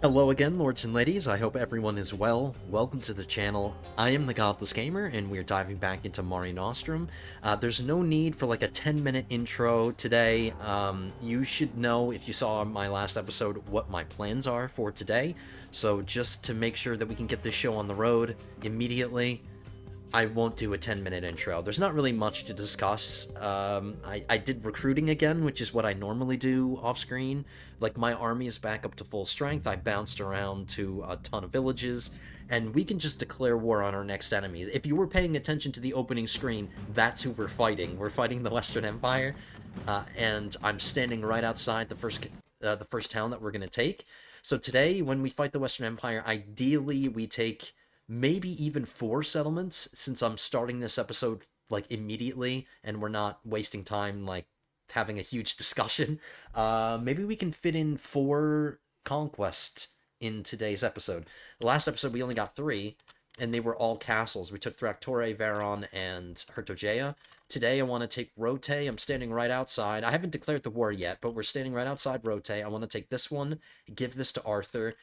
Hello again, lords and ladies. I hope everyone is well. Welcome to the channel. I am the Godless Gamer, and we're diving back into Mare Nostrum. There's no need for like a 10-minute intro today. You should know, if you saw my last episode, what my plans are for today. So just to make sure that we can get this show on the road immediately, I won't do a 10-minute intro. There's not really much to discuss. I did recruiting again, which is what I normally do off-screen. Like, my army is back up to full strength. I bounced around to a ton of villages, and we can just declare war on our next enemies. If you were paying attention to the opening screen, that's who we're fighting. We're fighting the Western Empire, and I'm standing right outside the first town that we're going to take. So today, when we fight the Western Empire, ideally we take maybe even 4 settlements, since I'm starting this episode like immediately and we're not wasting time like having a huge discussion. Maybe we can fit in 4 conquests in today's episode. The last episode we only got 3, and they were all castles. We took Thractore, Veron, and Hertogea. Today I want to take Rote. I'm standing right outside. I haven't declared the war yet, but we're standing right outside Rote. I want to take this one, give this to Arthur,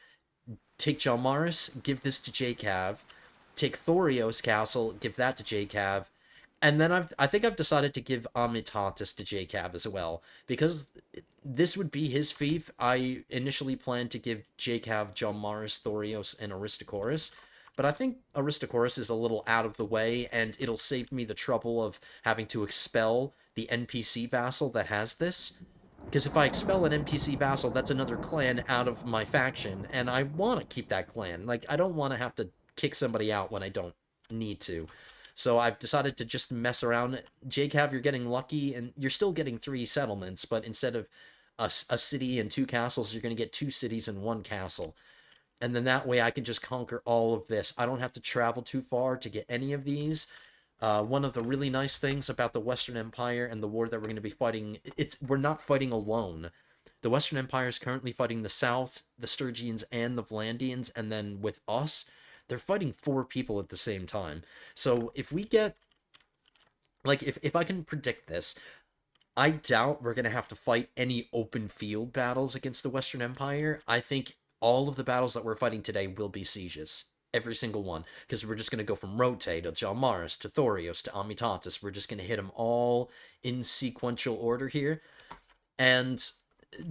take Jalmaris, give this to Jacav, take Thorios Castle, give that to Jacav, and then I think I've decided to give Amitatis to Jacav as well, because this would be his fief. I initially planned to give Jacav, Jalmaris, Thorios, and Aristochorus, but I think Aristochorus is a little out of the way, and it'll save me the trouble of having to expel the NPC vassal that has this. Because if I expel an NPC vassal, that's another clan out of my faction, and I want to keep that clan. Like, I don't want to have to kick somebody out when I don't need to. So I've decided to just mess around. Jacav, you're getting lucky, and you're still getting 3 settlements, but instead of a city and 2 castles, you're going to get 2 cities and 1 castle. And then that way I can just conquer all of this. I don't have to travel too far to get any of these. One of the really nice things about the Western Empire and the war that we're going to be fighting, we're not fighting alone. The Western Empire is currently fighting the South, the Sturgians, and the Vlandians, and then with us, they're fighting 4 people at the same time. So if we get, like, if I can predict this, I doubt we're going to have to fight any open field battles against the Western Empire. I think all of the battles that we're fighting today will be sieges. Every single one. Because we're just going to go from Rote to Jalmaris to Thorios to Amitatis. We're just going to hit them all in sequential order here. And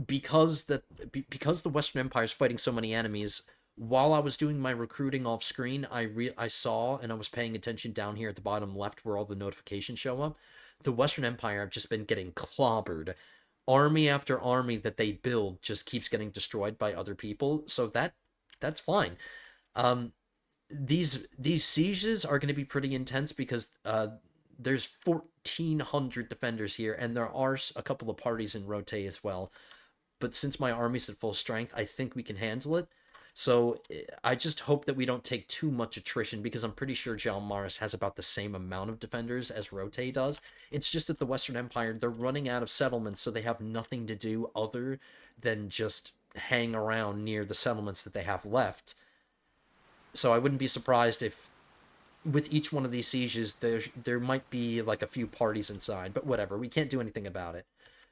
because the Western Empire is fighting so many enemies, while I was doing my recruiting off screen, I saw, and I was paying attention down here at the bottom left where all the notifications show up, the Western Empire have just been getting clobbered. Army after army that they build just keeps getting destroyed by other people, so that's fine. Um, these sieges are going to be pretty intense because there's 1,400 defenders here, and there are a couple of parties in Rote as well. But since my army's at full strength, I think we can handle it. So I just hope that we don't take too much attrition, because I'm pretty sure Jalmaris has about the same amount of defenders as Rote does. It's just that the Western Empire, they're running out of settlements, so they have nothing to do other than just hang around near the settlements that they have left. So I wouldn't be surprised if with each one of these sieges there might be like a few parties inside, but whatever, we can't do anything about it.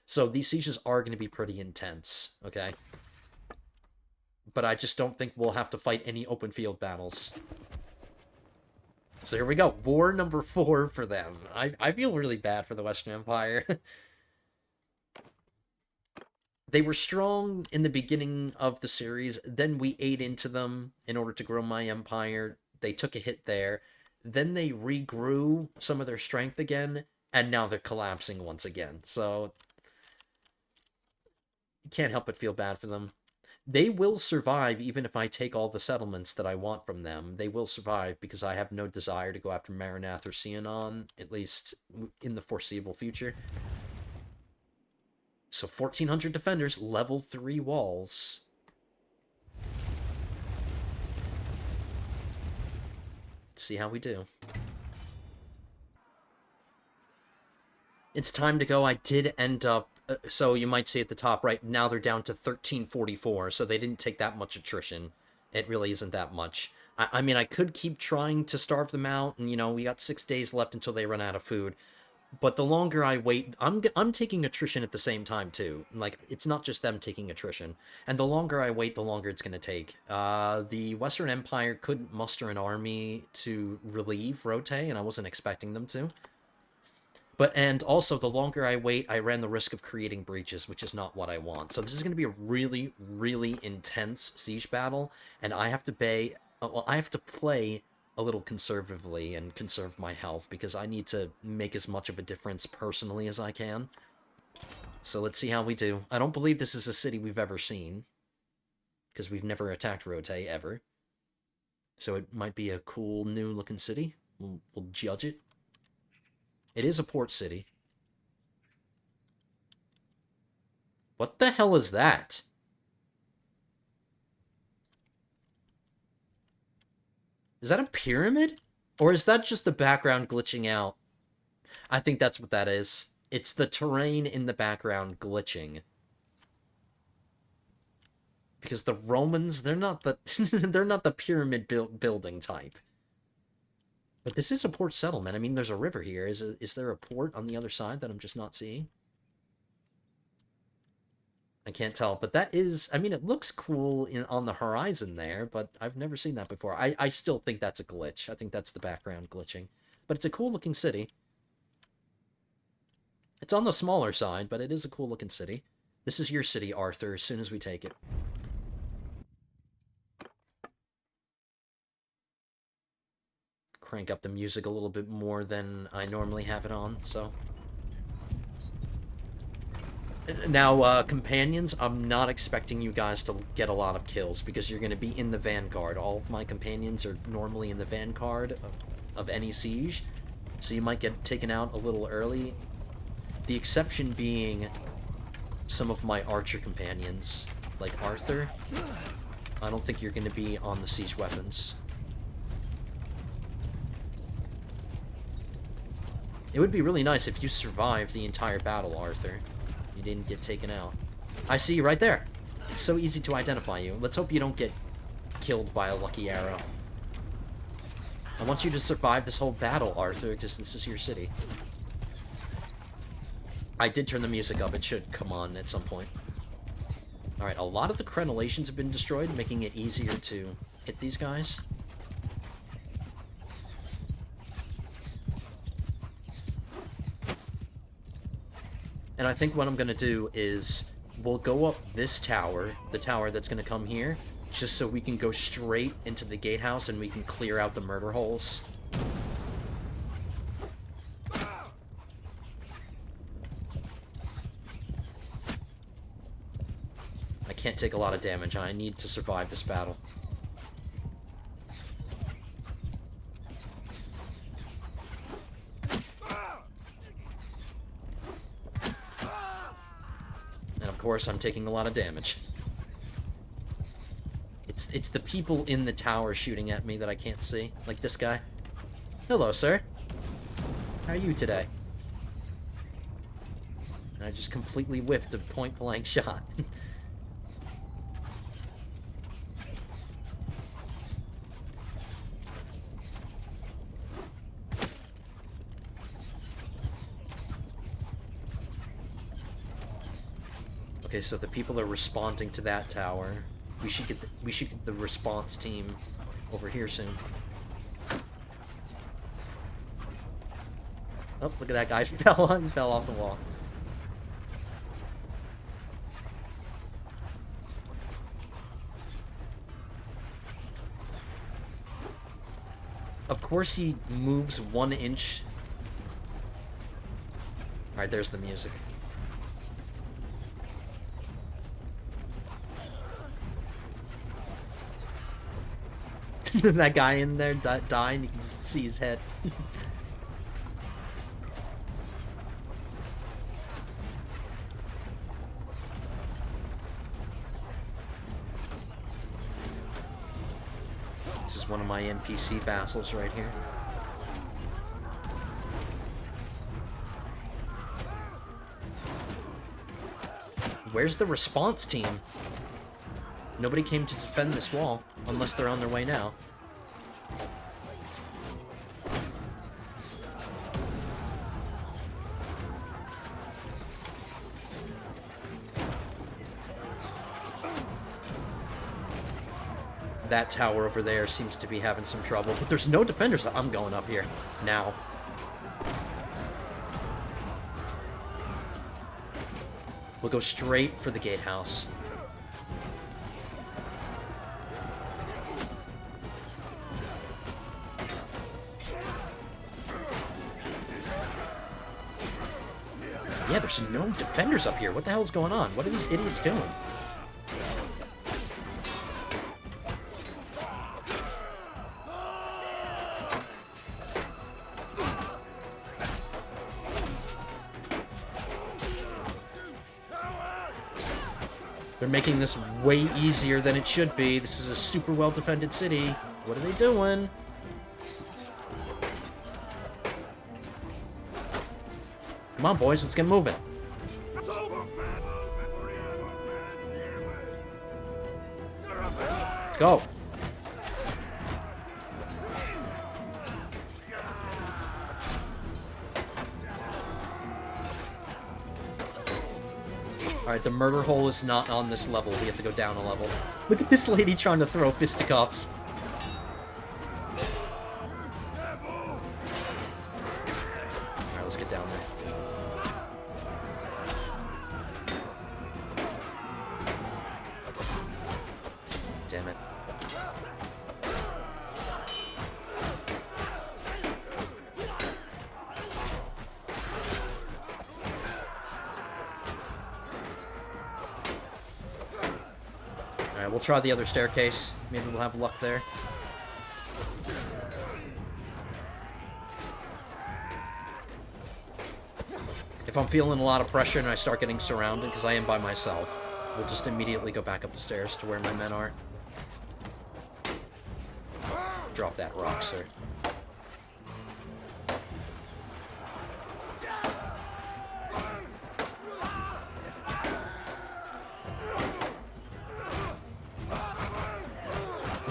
So these sieges are going to be pretty intense, okay? But I just don't think we'll have to fight any open field battles. So here we go. War number 4 for them. I feel really bad for the Western Empire. They were strong in the beginning of the series, then we ate into them in order to grow my empire. They took a hit there. Then they regrew some of their strength again, and now they're collapsing once again. So you can't help but feel bad for them. They will survive even if I take all the settlements that I want from them. They will survive because I have no desire to go after Maranath or Sionon, at least in the foreseeable future. So 1,400 defenders, level 3 walls. Let's see how we do. It's time to go. I did end up, so you might see at the top right now they're down to 1344, so they didn't take that much attrition. It really isn't that much. I mean, I could keep trying to starve them out, and, you know, we got 6 days left until they run out of food. But the longer I wait, I'm taking attrition at the same time too. Like, it's not just them taking attrition. And the longer I wait, the longer it's going to take. The Western Empire couldn't muster an army to relieve Rote, and I wasn't expecting them to. And also, the longer I wait, I ran the risk of creating breaches, which is not what I want. So this is going to be a really, really intense siege battle, and I have to I have to play a little conservatively and conserve my health, because I need to make as much of a difference personally as I can. So let's see how we do. I don't believe this is a city we've ever seen, because we've never attacked Rote, ever. So it might be a cool, new-looking city. We'll judge it. It is a port city. What the hell is that? Is that a pyramid? Or is that just the background glitching out? I think that's what that is. It's the terrain in the background glitching. Because the Romans, they're not the they're not the pyramid building type. But this is a port settlement. I mean, there's a river here. Is there a port on the other side that I'm just not seeing? I can't tell, but that is... I mean, it looks cool on the horizon there, but I've never seen that before. I still think that's a glitch. I think that's the background glitching. But it's a cool-looking city. It's on the smaller side, but it is a cool-looking city. This is your city, Arthur, as soon as we take it. Crank up the music a little bit more than I normally have it on, so... Now, companions, I'm not expecting you guys to get a lot of kills, because you're going to be in the vanguard. All of my companions are normally in the vanguard of any siege, so you might get taken out a little early. The exception being some of my archer companions, like Arthur. I don't think you're going to be on the siege weapons. It would be really nice if you survived the entire battle, Arthur. You didn't get taken out. I see you right there. It's so easy to identify you. Let's hope you don't get killed by a lucky arrow. I want you to survive this whole battle, Arthur, because this is your city. I did turn the music up. It should come on at some point. Alright, a lot of the crenellations have been destroyed, making it easier to hit these guys. And I think what I'm going to do is we'll go up this tower, the tower that's going to come here, just so we can go straight into the gatehouse and we can clear out the murder holes. I can't take a lot of damage. I need to survive this battle. And of course, I'm taking a lot of damage. It's the people in the tower shooting at me that I can't see. Like this guy. Hello, sir. How are you today? And I just completely whiffed a point-blank shot. Okay, so the people are responding to that tower. We should get the response team over here soon. Oh, look at that guy fell off the wall. Of course he moves 1 inch. Alright, there's the music. That guy in there dying, you can just see his head. This is one of my NPC vassals right here. Where's the response team? Nobody came to defend this wall, unless they're on their way now. That tower over there seems to be having some trouble. But there's no defenders. I'm going up here now. We'll go straight for the gatehouse. Yeah, there's no defenders up here. What the hell's going on? What are these idiots doing? They're making this way easier than it should be. This is a super well-defended city. What are they doing? Come on, boys, let's get moving. Let's go. Alright, the murder hole is not on this level. We have to go down a level. Look at this lady trying to throw fisticuffs. Alright, let's get down there. Damn it. Alright, we'll try the other staircase. Maybe we'll have luck there. If I'm feeling a lot of pressure and I start getting surrounded, because I am by myself, we'll just immediately go back up the stairs to where my men are. Drop that rock, sir.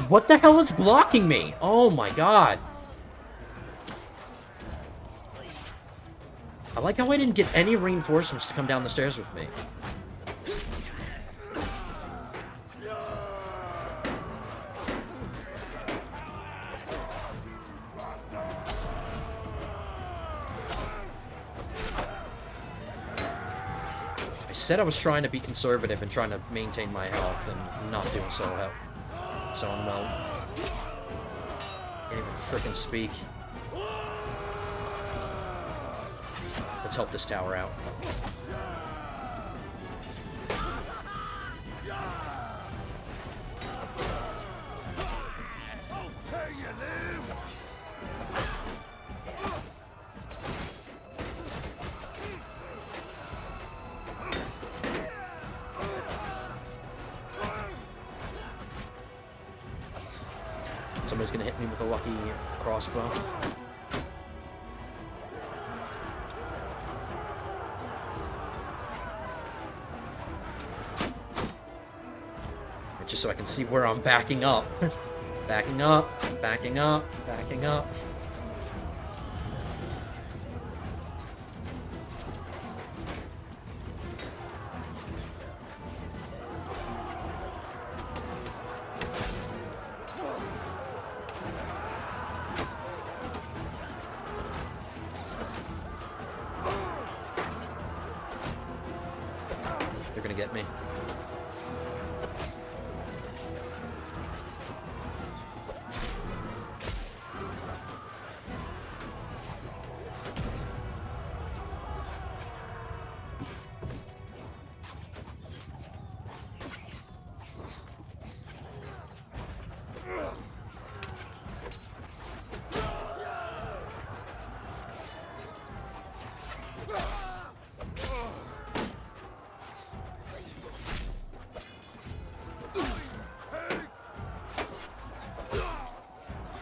What the hell is blocking me? Oh my god. I like how I didn't get any reinforcements to come down the stairs with me. I said I was trying to be conservative and trying to maintain my health, and not doing so well. Can't even frickin' speak. Let's help this tower out. Somebody's gonna hit me with a lucky crossbow. Just so I can see where I'm backing up. Backing up, backing up, backing up. They're gonna get me.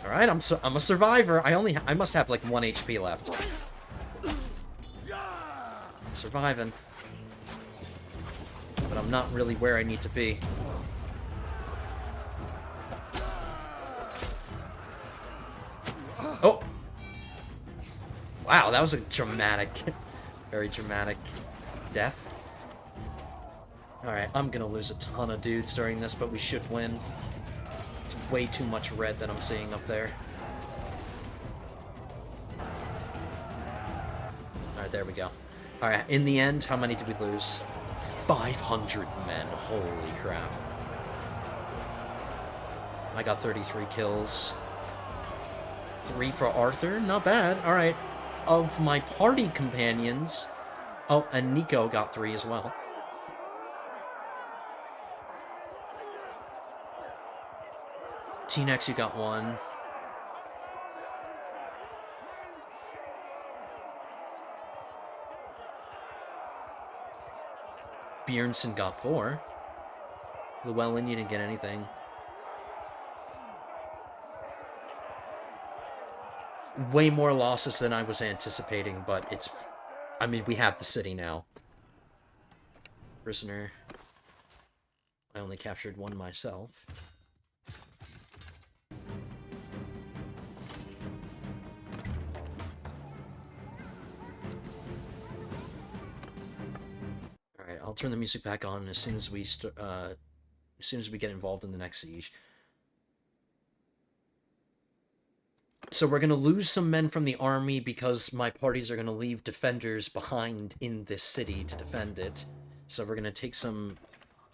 Alright, I'm a survivor. I must have like 1 HP left. I'm surviving. But I'm not really where I need to be. Oh! Wow, that was a dramatic, very dramatic death. Alright, I'm gonna lose a ton of dudes during this, but we should win. It's way too much red that I'm seeing up there. Alright, there we go. Alright, in the end, how many did we lose? 500 men. Holy crap. I got 33 kills. 3 for Arthur. Not bad. Alright. Of my party companions... Oh, and Nico got 3 as well. T-Nex, you got 1. Bjornson got 4. Llewellyn, you didn't get anything. Way more losses than I was anticipating, but it's... I mean, we have the city now. Prisoner. I only captured 1 myself. Alright, I'll turn the music back on as soon as we get involved in the next siege. So we're going to lose some men from the army because my parties are going to leave defenders behind in this city to defend it. So we're going to take some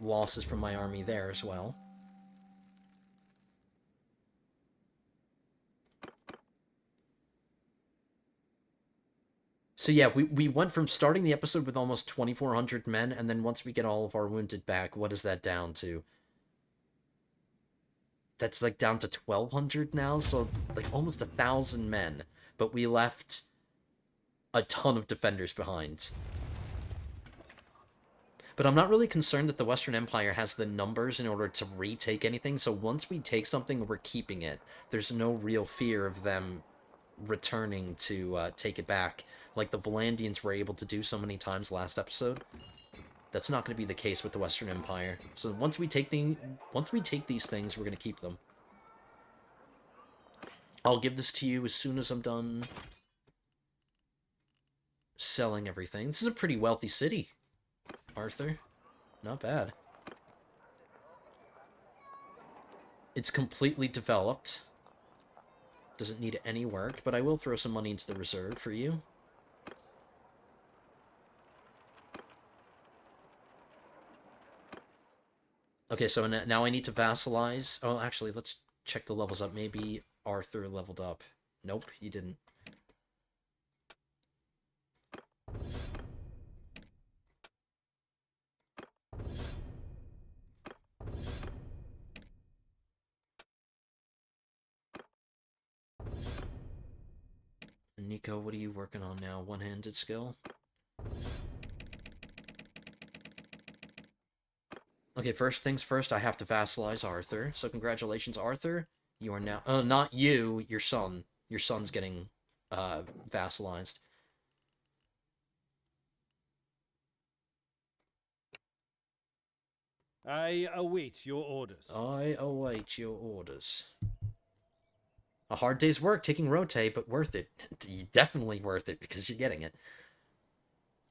losses from my army there as well. So yeah, we went from starting the episode with almost 2,400 men, and then once we get all of our wounded back, what is that down to? That's like down to 1,200 now, so like almost 1,000 men. But we left a ton of defenders behind. But I'm not really concerned that the Western Empire has the numbers in order to retake anything, so once we take something, we're keeping it. There's no real fear of them returning to take it back, like the Valandians were able to do so many times last episode. That's not going to be the case with the Western Empire. So once we take these things, we're going to keep them. I'll give this to you as soon as I'm done selling everything. This is a pretty wealthy city, Arthur. Not bad. It's completely developed. Doesn't need any work, but I will throw some money into the reserve for you. Okay, so now I need to vassalize. Oh, actually, let's check the levels up. Maybe Arthur leveled up. Nope, he didn't. Nico, what are you working on now? One-handed skill? Okay, first things first, I have to vassalize Arthur. So congratulations, Arthur. You are now... Oh, not you, your son. Your son's getting vassalized. I await your orders. I await your orders. A hard day's work taking Rote, but worth it. Definitely worth it, because you're getting it.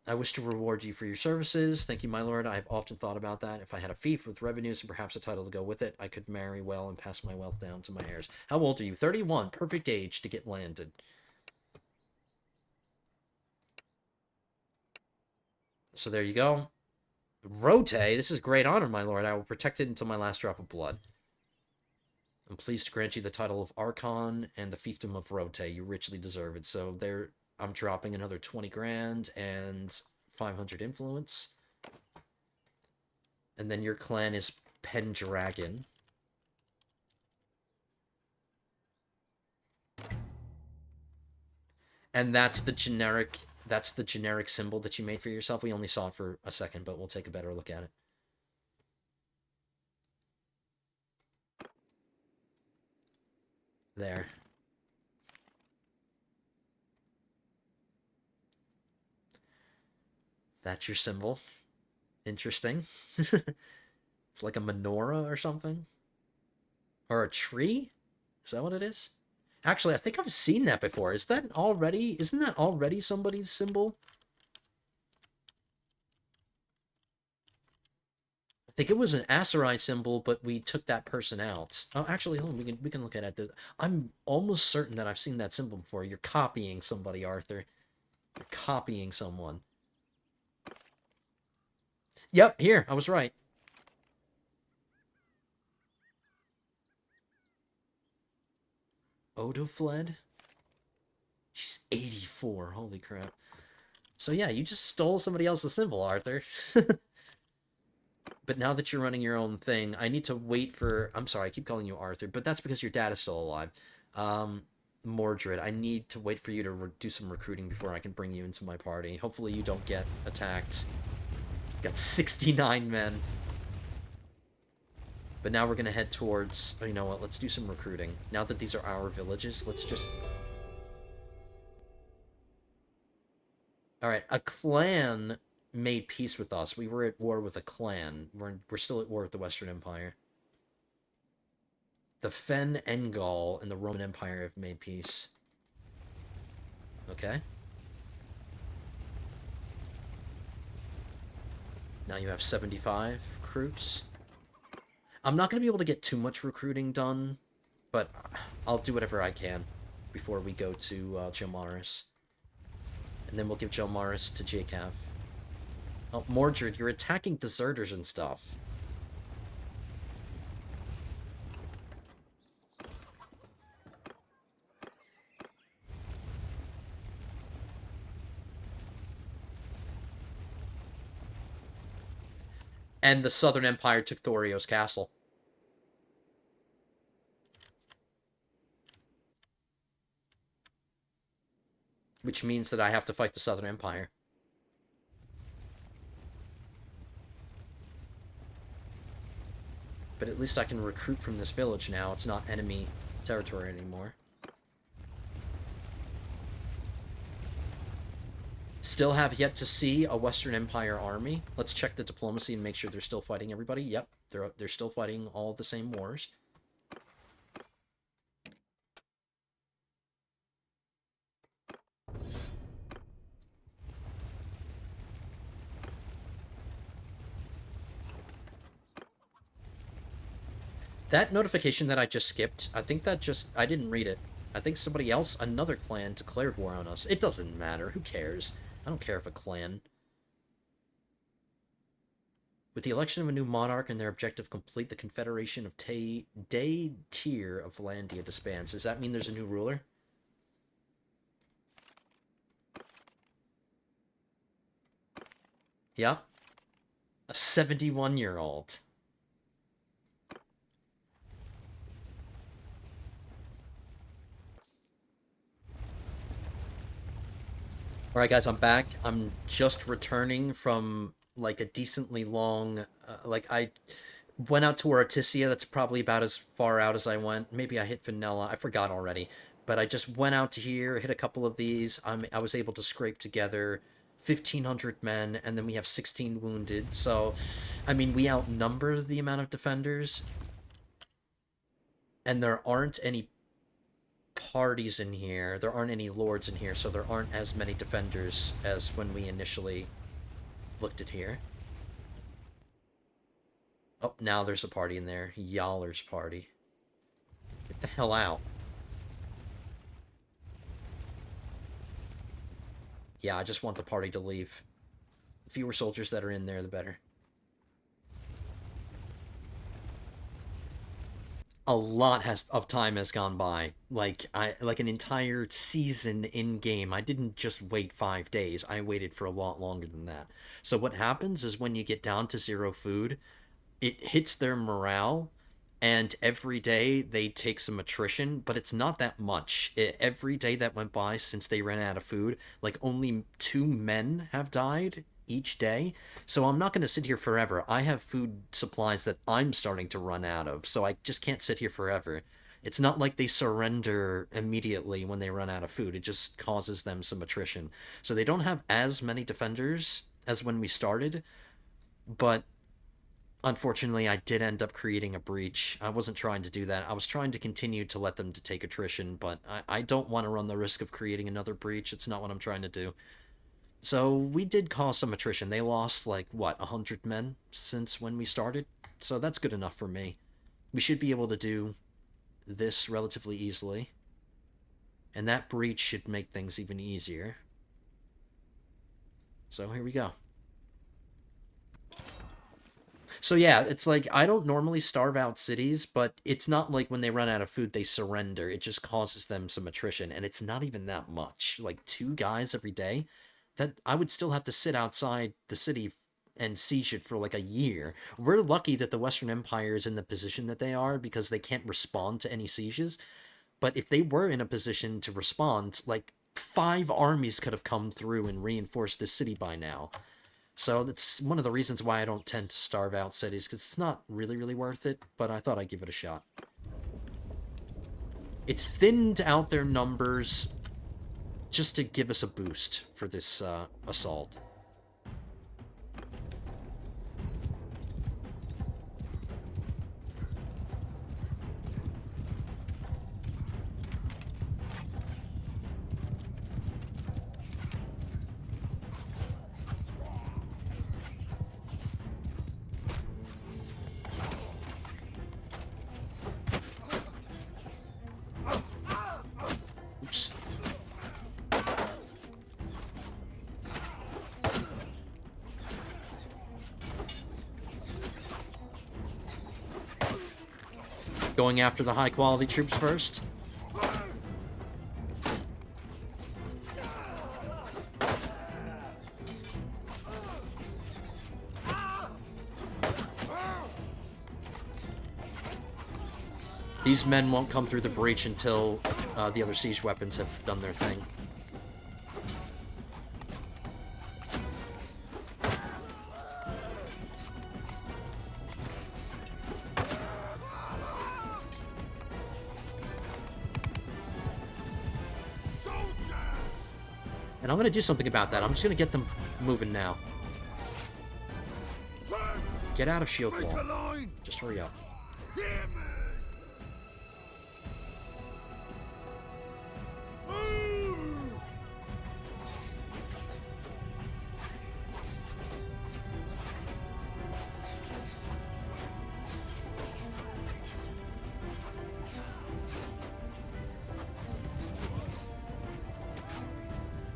I wish to reward you for your services. Thank you, my lord. I have often thought about that. If I had a fief with revenues and perhaps a title to go with it, I could marry well and pass my wealth down to my heirs. How old are you? 31. Perfect age to get landed. So there you go. Rote, this is great honor, my lord. I will protect it until my last drop of blood. I'm pleased to grant you the title of Archon and the fiefdom of Rote. You richly deserve it. So there, I'm dropping another 20 grand and 500 influence. And then your clan is Pendragon. And that's the generic symbol that you made for yourself. We only saw it for a second, but we'll take a better look at it. There. That's your symbol. Interesting. It's like a menorah or something. Or a tree? Is that what it is? Actually, I think I've seen that before. Isn't that already somebody's symbol? I think it was an Aserai symbol, but we took that person out. Oh, actually, hold on. We can look at it. I'm almost certain that I've seen that symbol before. You're copying somebody, Arthur. You're copying someone. Yep, here. I was right. Odo fled? She's 84. Holy crap. So yeah, you just stole somebody else's symbol, Arthur. But now that you're running your own thing, I need to wait for... I'm sorry, I keep calling you Arthur, but that's because your dad is still alive. Mordred, I need to wait for you to do some recruiting before I can bring you into my party. Hopefully you don't get attacked. Got 69 men. But now we're going to head towards... Oh, you know what? Let's do some recruiting. Now that these are our villages, let's just... Alright, a clan made peace with us. We were at war with a clan. We're still at war with the Western Empire. The Fen Engal and the Roman Empire have made peace. Okay. Now you have 75 recruits. I'm not going to be able to get too much recruiting done, but I'll do whatever I can before we go to Gelmaris. And then we'll give Gelmaris to Jacav. Oh, Mordred, you're attacking deserters and stuff. And the Southern Empire took Thorio's castle. Which means that I have to fight the Southern Empire. But at least I can recruit from this village now. It's not enemy territory anymore. Still have yet to see a Western Empire army. Let's check the diplomacy and make sure they're still fighting everybody. Yep, they're still fighting all the same wars. That notification that I just skipped, I think that just... I didn't read it. I think somebody else, another clan, declared war on us. It doesn't matter. Who cares? I don't care if a clan... With the election of a new monarch and their objective complete, the Confederation of Day Tier of Valandia disbands. Does that mean there's a new ruler? Yeah. A 71-year-old. Alright guys, I'm back. I'm just returning from, like, a decently long... I went out to Artisia. That's probably about as far out as I went. Maybe I hit Vanilla. I forgot already. But I just went out to here, hit a couple of these. I was able to scrape together 1,500 men, and then we have 16 wounded. So, I mean, we outnumber the amount of defenders. And there aren't any parties in here. There aren't any lords in here, so there aren't as many defenders as when we initially looked at here. Oh, now there's a party in there. Yaller's party. Get the hell out. Yeah, I just want the party to leave. The fewer soldiers that are in there, the better. A lot of time has gone by. Like an entire season in game. I didn't just wait 5 days. I waited for a lot longer than that. So what happens is when you get down to 0 food, it hits their morale, and every day they take some attrition, but it's not that much. Every day that went by since they ran out of food, like, only 2 men have died each day. So I'm not going to sit here forever. I have food supplies that I'm starting to run out of, so I just can't sit here forever. It's not like they surrender immediately when they run out of food. It just causes them some attrition. So they don't have as many defenders as when we started, but unfortunately, I did end up creating a breach. I wasn't trying to do that. I was trying to continue to let them to take attrition, but I don't want to run the risk of creating another breach. It's not what I'm trying to do. So we did cause some attrition. They lost, like, what, 100 men since when we started? So that's good enough for me. We should be able to do this relatively easily. And that breach should make things even easier. So here we go. So yeah, it's like, I don't normally starve out cities, but it's not like when they run out of food, they surrender. It just causes them some attrition, and it's not even that much. Like, 2 guys every day? That I would still have to sit outside the city and siege it for like a year. We're lucky that the Western Empire is in the position that they are because they can't respond to any sieges. But if they were in a position to respond, like, 5 armies could have come through and reinforced this city by now. So that's one of the reasons why I don't tend to starve out cities, because it's not really worth it, but I thought I'd give it a shot. It's thinned out their numbers just to give us a boost for this assault. Oops. Going after the high-quality troops first. These men won't come through the breach until the other siege weapons have done their thing. And I'm going to do something about that. I'm just going to get them moving now. Get out of shield wall. Just hurry up.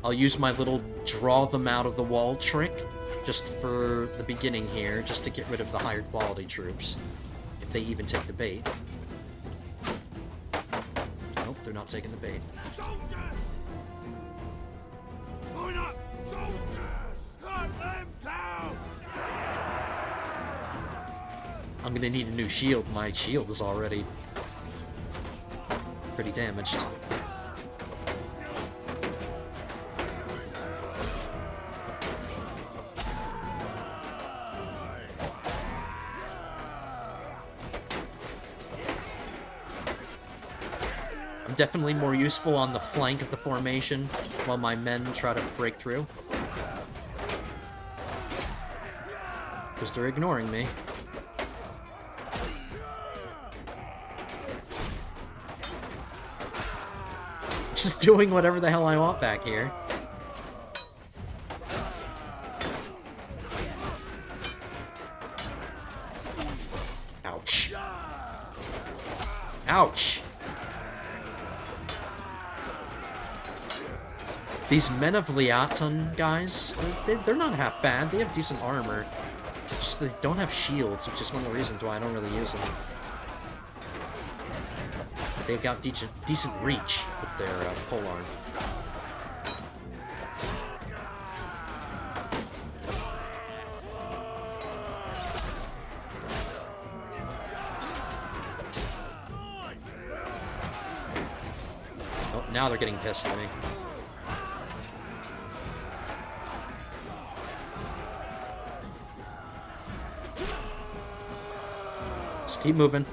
I'll use my little draw them out of the wall trick just for the beginning here, just to get rid of the higher quality troops, if they even take the bait. Nope, they're not taking the bait. Soldiers! Line up! Soldiers! Cut them down! I'm gonna need a new shield. My shield is already pretty damaged. Definitely more useful on the flank of the formation while my men try to break through. Because they're ignoring me. Just doing whatever the hell I want back here. Ouch. Ouch. These men of Leaton guys, they're not half bad. They have decent armor. It's just they don't have shields, which is one of the reasons why I don't really use them. But they've got decent reach with their polearm. Oh, now they're getting pissed at me. Keep moving.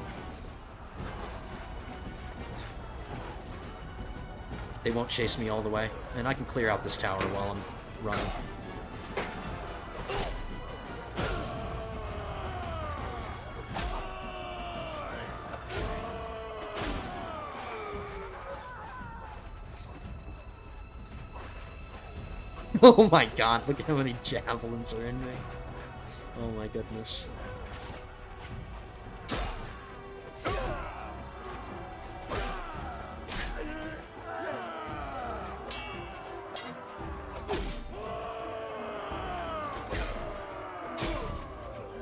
They won't chase me all the way, and I can clear out this tower while I'm running. Oh my god, look how many javelins are in me. Oh my goodness.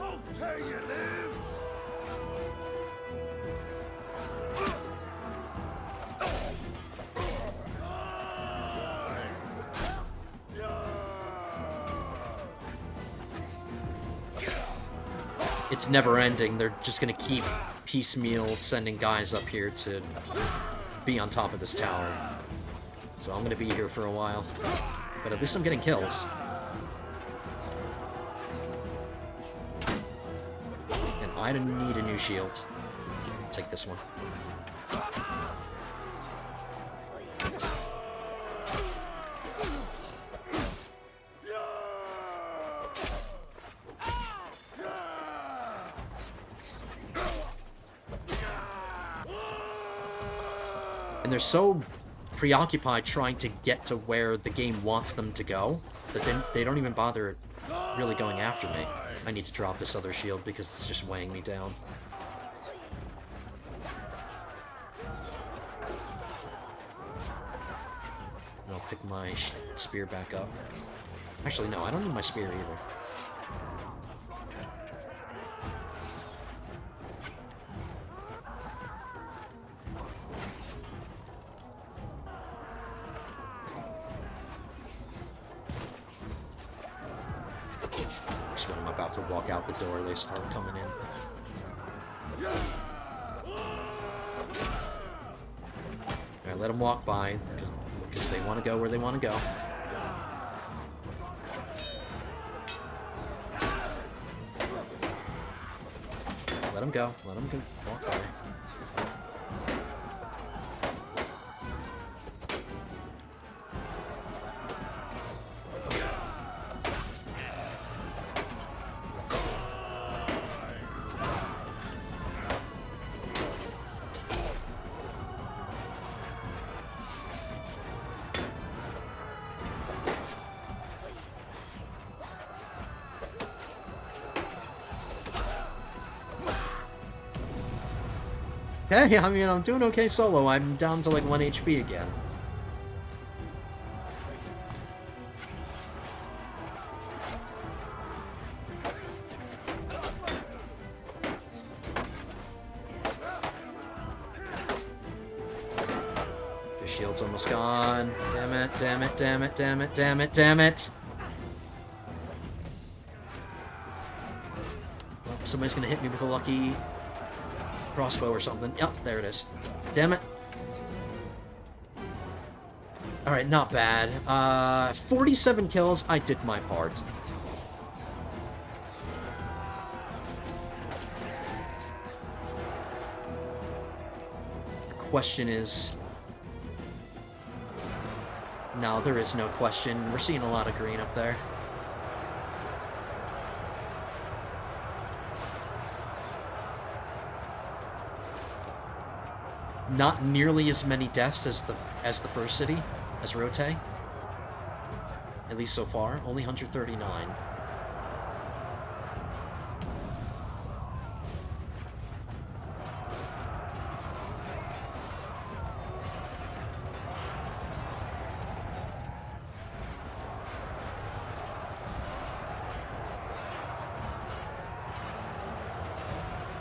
I'll tear your limbs! It's never ending. They're just gonna keep piecemeal sending guys up here to be on top of this tower. So I'm gonna be here for a while. But at least I'm getting kills. And I don't need a new shield. I'll take this one. And they're so preoccupied trying to get to where the game wants them to go that they don't even bother really going after me. I need to drop this other shield because it's just weighing me down. And I'll pick my spear back up. Actually, no, I don't need my spear either. Just when I'm about to walk out the door, they start coming in. Alright, let them walk by, because they want to go where they want to go. Let them go. Let them go. Walk by. Hey, I mean, I'm doing okay solo. I'm down to like 1 HP again. Your shield's almost gone. Damn it, damn it, damn it, damn it, damn it, damn it. Well, somebody's gonna hit me with a lucky crossbow or something. Yep, there it is. Damn it. Alright, not bad. 47 kills. I did my part. The question is... No, there is no question. We're seeing a lot of green up there. Not nearly as many deaths as the first city, as Rote. At least so far. Only 139.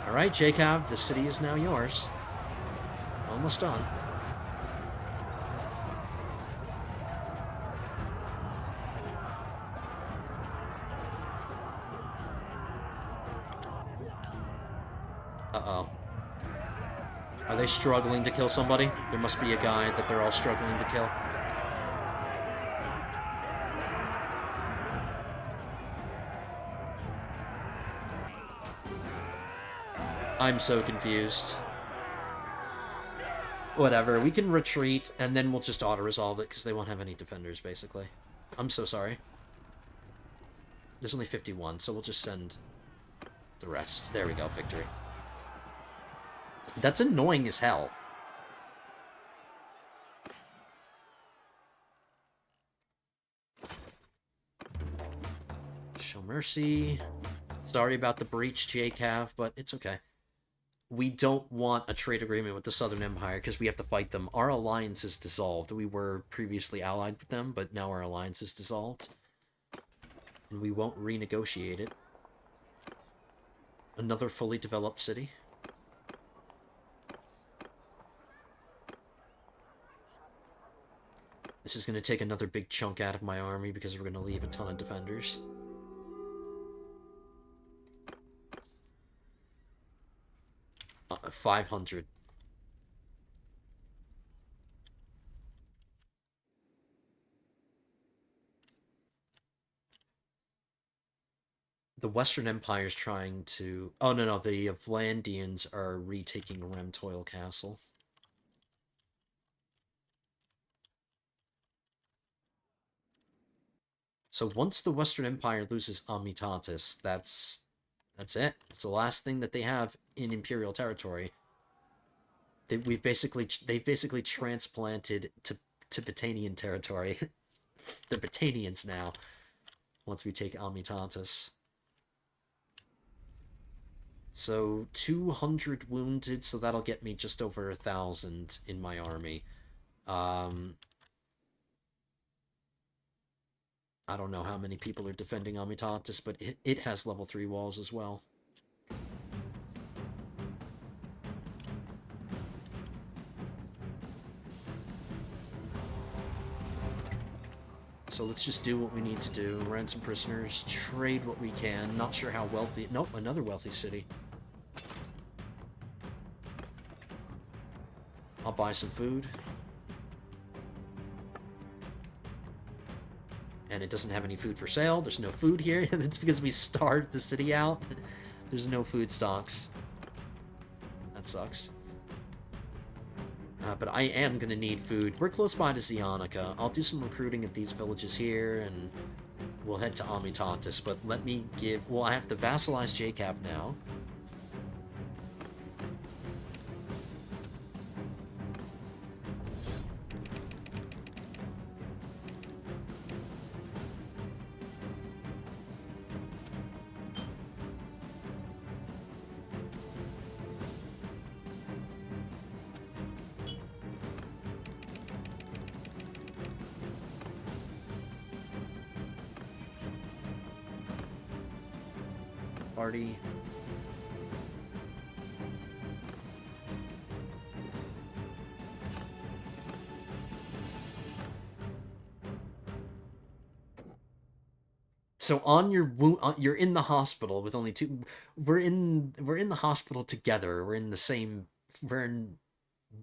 Alright, Jacob, the city is now yours. Almost done. Uh-oh. Are they struggling to kill somebody? There must be a guy that they're all struggling to kill. I'm so confused. Whatever, we can retreat, and then we'll just auto-resolve it, because they won't have any defenders, basically. I'm so sorry. There's only 51, so we'll just send the rest. There we go, victory. That's annoying as hell. Mercy. Sorry about the breach, JCav, but it's okay. We don't want a trade agreement with the Southern Empire because we have to fight them. Our alliance is dissolved. We were previously allied with them, but now our alliance is dissolved. And we won't renegotiate it. Another fully developed city. This is going to take another big chunk out of my army because we're going to leave a ton of defenders. Uh, 500. The Western Empire is trying to... Oh, no, the Vlandians are retaking Remtoil Castle. So once the Western Empire loses Amitatis, that's it. It's the last thing that they have in Imperial territory. They've basically transplanted to Tibetanian territory. They're Britanians now. Once we take Amitatis. So 200 wounded, so that'll get me just over 1,000 in my army. I don't know how many people are defending Amitatis, but it has level 3 walls as well. So let's just do what we need to do. Ransom prisoners, trade what we can. Not sure how wealthy... Nope, another wealthy city. I'll buy some food. And it doesn't have any food for sale. There's no food here. That's because we starved the city out. There's no food stocks. That sucks. But I am going to need food. We're close by to Zionica. I'll do some recruiting at these villages here, and we'll head to Amitatis. But let me give... Well, I have to vassalize JCav now. Party. So on your wound, you're in the hospital with only 2. We're in the hospital together. We're in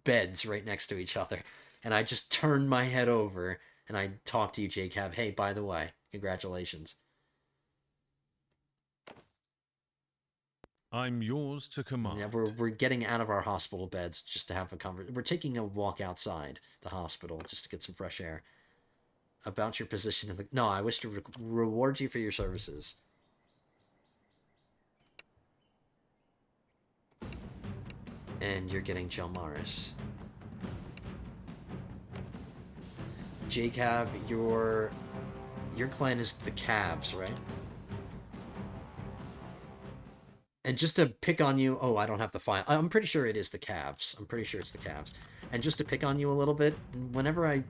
beds right next to each other. And I just turn my head over and I talk to you, JCav. Hey, by the way, congratulations. I'm yours to command. Yeah, we're getting out of our hospital beds just to have a conversation. We're taking a walk outside the hospital just to get some fresh air. About your position in the... No, I wish to reward you for your services. And you're getting Jalmaris. JCav, your clan is the Cavs, right? And just to pick on you... Oh, I don't have the file. I'm pretty sure it is the Cavs. I'm pretty sure it's the Cavs. And just to pick on you a little bit, whenever I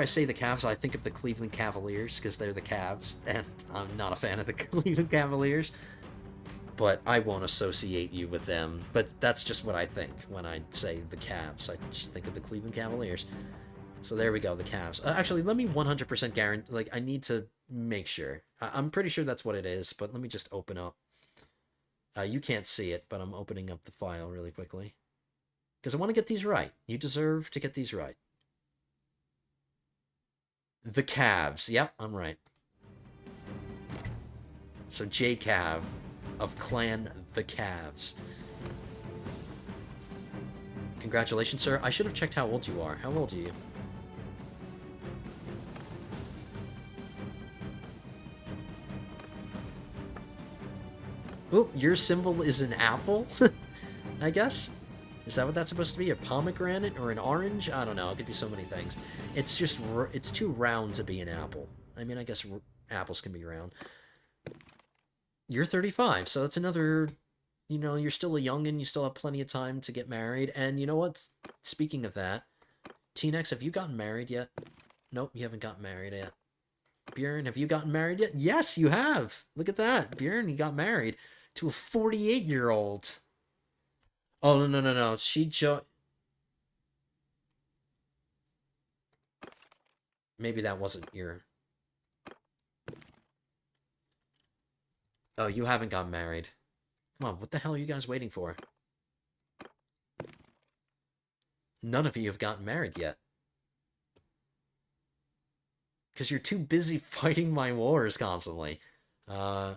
say the Cavs, I think of the Cleveland Cavaliers, because they're the Cavs, and I'm not a fan of the Cleveland Cavaliers. But I won't associate you with them. But that's just what I think when I say the Cavs. I just think of the Cleveland Cavaliers. So there we go, the Cavs. Actually, let me 100% guarantee... Like, I need to make sure. I'm pretty sure that's what it is, but let me just open up. You can't see it, but I'm opening up the file really quickly. Because I want to get these right. You deserve to get these right. The Cavs. Yep, I'm right. So JCav of Clan the Cavs. Congratulations, sir. I should have checked how old you are. How old are you? Oh, your symbol is an apple? I guess? Is that what that's supposed to be? A pomegranate or an orange? I don't know. It could be so many things. It's just... It's too round to be an apple. I mean, I guess apples can be round. You're 35, so that's another, you know, you're still a youngin', you still have plenty of time to get married, and you know what? Speaking of that, T-Nex, have you gotten married yet? Nope, you haven't gotten married yet. Bjorn, have you gotten married yet? Yes, you have! Look at that! Bjorn, you got married to a 48-year-old. Oh, no. Maybe that wasn't your... Oh, you haven't gotten married. Come on, what the hell are you guys waiting for? None of you have gotten married yet. Because you're too busy fighting my wars constantly. You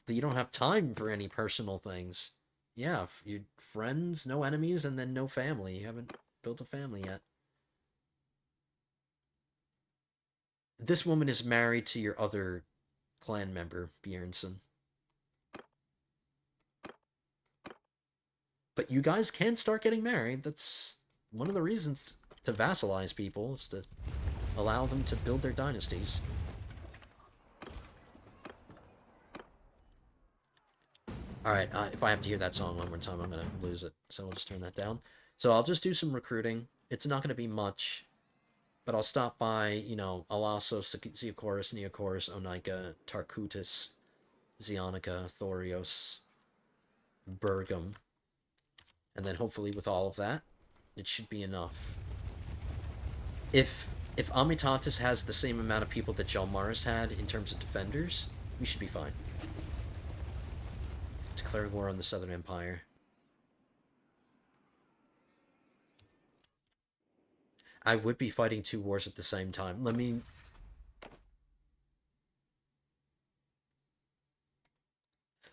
don't have time for any personal things. Yeah, you friends, no enemies, and then no family. You haven't built a family yet. This woman is married to your other clan member, Bjornsson. But you guys can start getting married. That's one of the reasons to vassalize people, is to allow them to build their dynasties. Alright, if I have to hear that song one more time, I'm gonna lose it. So I'll just turn that down. So I'll just do some recruiting. It's not gonna be much, but I'll stop by, you know, Alasso, Zeochorus, Neochorus, Onika, Tarkutis, Zionica, Thorios, Bergam. And then hopefully with all of that, it should be enough. If Amitatis has the same amount of people that Jalmaris had in terms of defenders, we should be fine. Declaring war on the Southern Empire. I would be fighting 2 wars at the same time. Let me...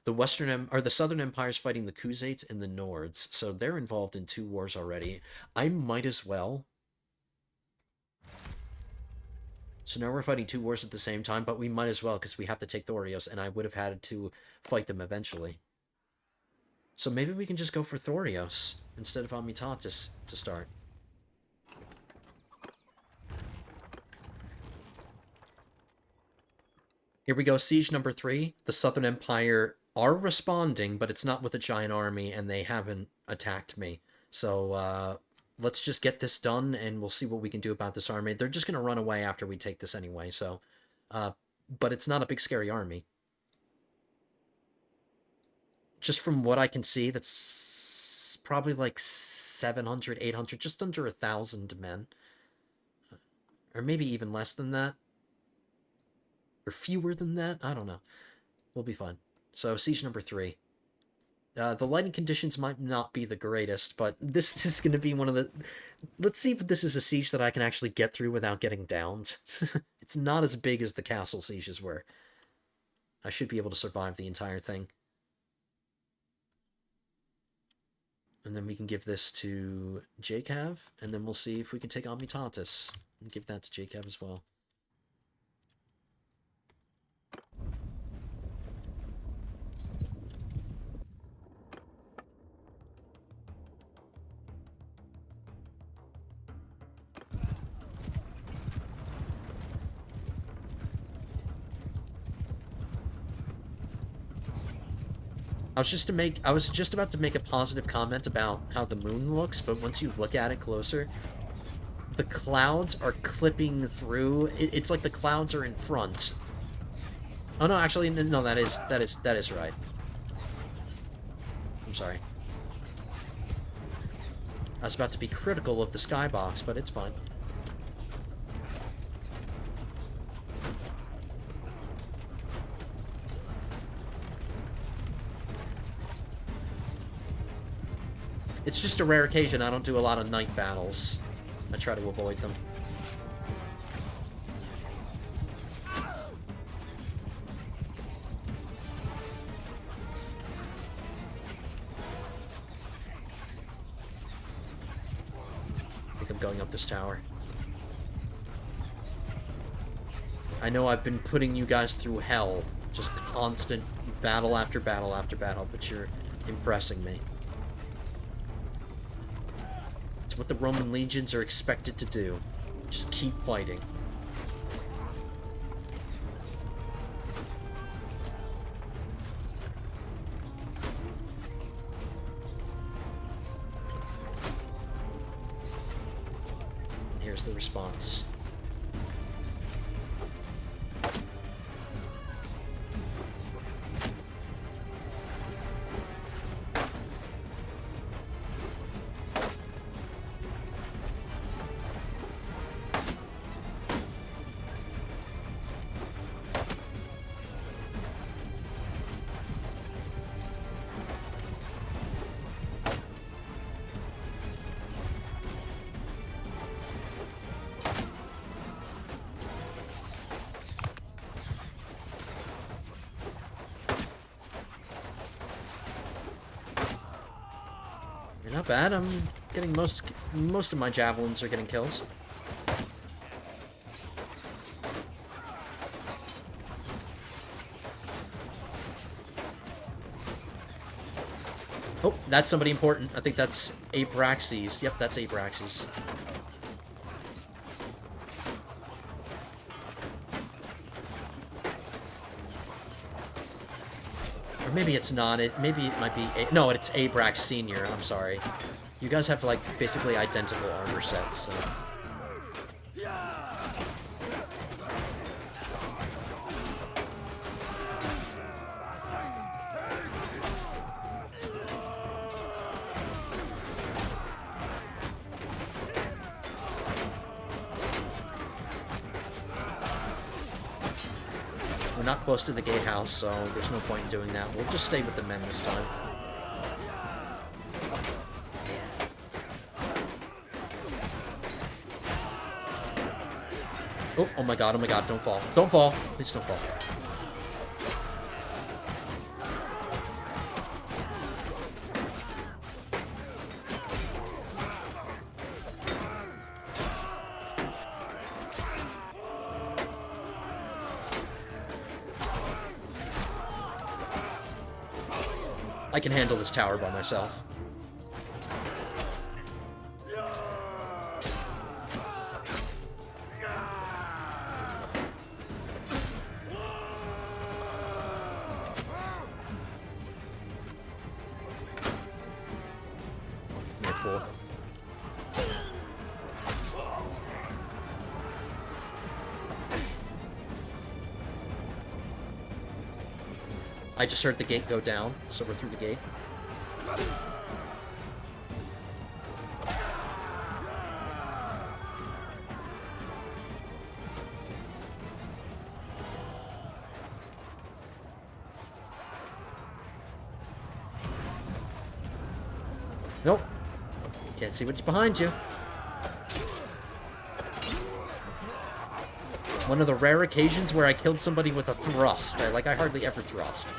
The Southern Empire's fighting the Khuzaits and the Nords, so they're involved in 2 wars already. I might as well. So now we're fighting 2 wars at the same time, but we might as well, because we have to take Thorios, and I would have had to fight them eventually. So maybe we can just go for Thorios instead of Amitatis to start. Here we go, siege number 3. The Southern Empire are responding, but it's not with a giant army, and they haven't attacked me. So, let's just get this done, and we'll see what we can do about this army. They're just going to run away after we take this anyway, so... but it's not a big, scary army. Just from what I can see, that's probably like 700, 800, just under 1,000 men. Or maybe even less than that. Or fewer than that? I don't know. We'll be fine. So, siege number 3. The lighting conditions might not be the greatest, but this is going to be one of the... Let's see if this is a siege that I can actually get through without getting downed. It's not as big as the castle sieges were. I should be able to survive the entire thing. And then we can give this to Jacav, and then we'll see if we can take Amitatis and give that to Jacav as well. I was just about to make a positive comment about how the moon looks, but once you look at it closer, the clouds are clipping through. It's like the clouds are in front. Oh no, actually, no, that is right. I'm sorry. I was about to be critical of the skybox, but it's fine. It's just a rare occasion. I don't do a lot of night battles. I try to avoid them. I think I'm going up this tower. I know I've been putting you guys through hell. Just constant battle after battle after battle, but you're impressing me. It's what the Roman legions are expected to do. Just keep fighting. There's the response. Not bad. I'm getting most of my javelins are getting kills. Oh, that's somebody important. I think that's Abraxes. Yep, that's Abraxes. Or maybe it's not. Maybe it might be... No, it's Abrax Senior. I'm sorry. You guys have, like, basically identical armor sets, so... We're not close to the gatehouse, so there's no point in doing that. We'll just stay with the men this time. Oh my god, don't fall. Don't fall. Please don't fall. I can handle this tower by myself. I just heard the gate go down, so we're through the gate. Nope. Can't see what's behind you. One of the rare occasions where I killed somebody with a thrust. I hardly ever thrust.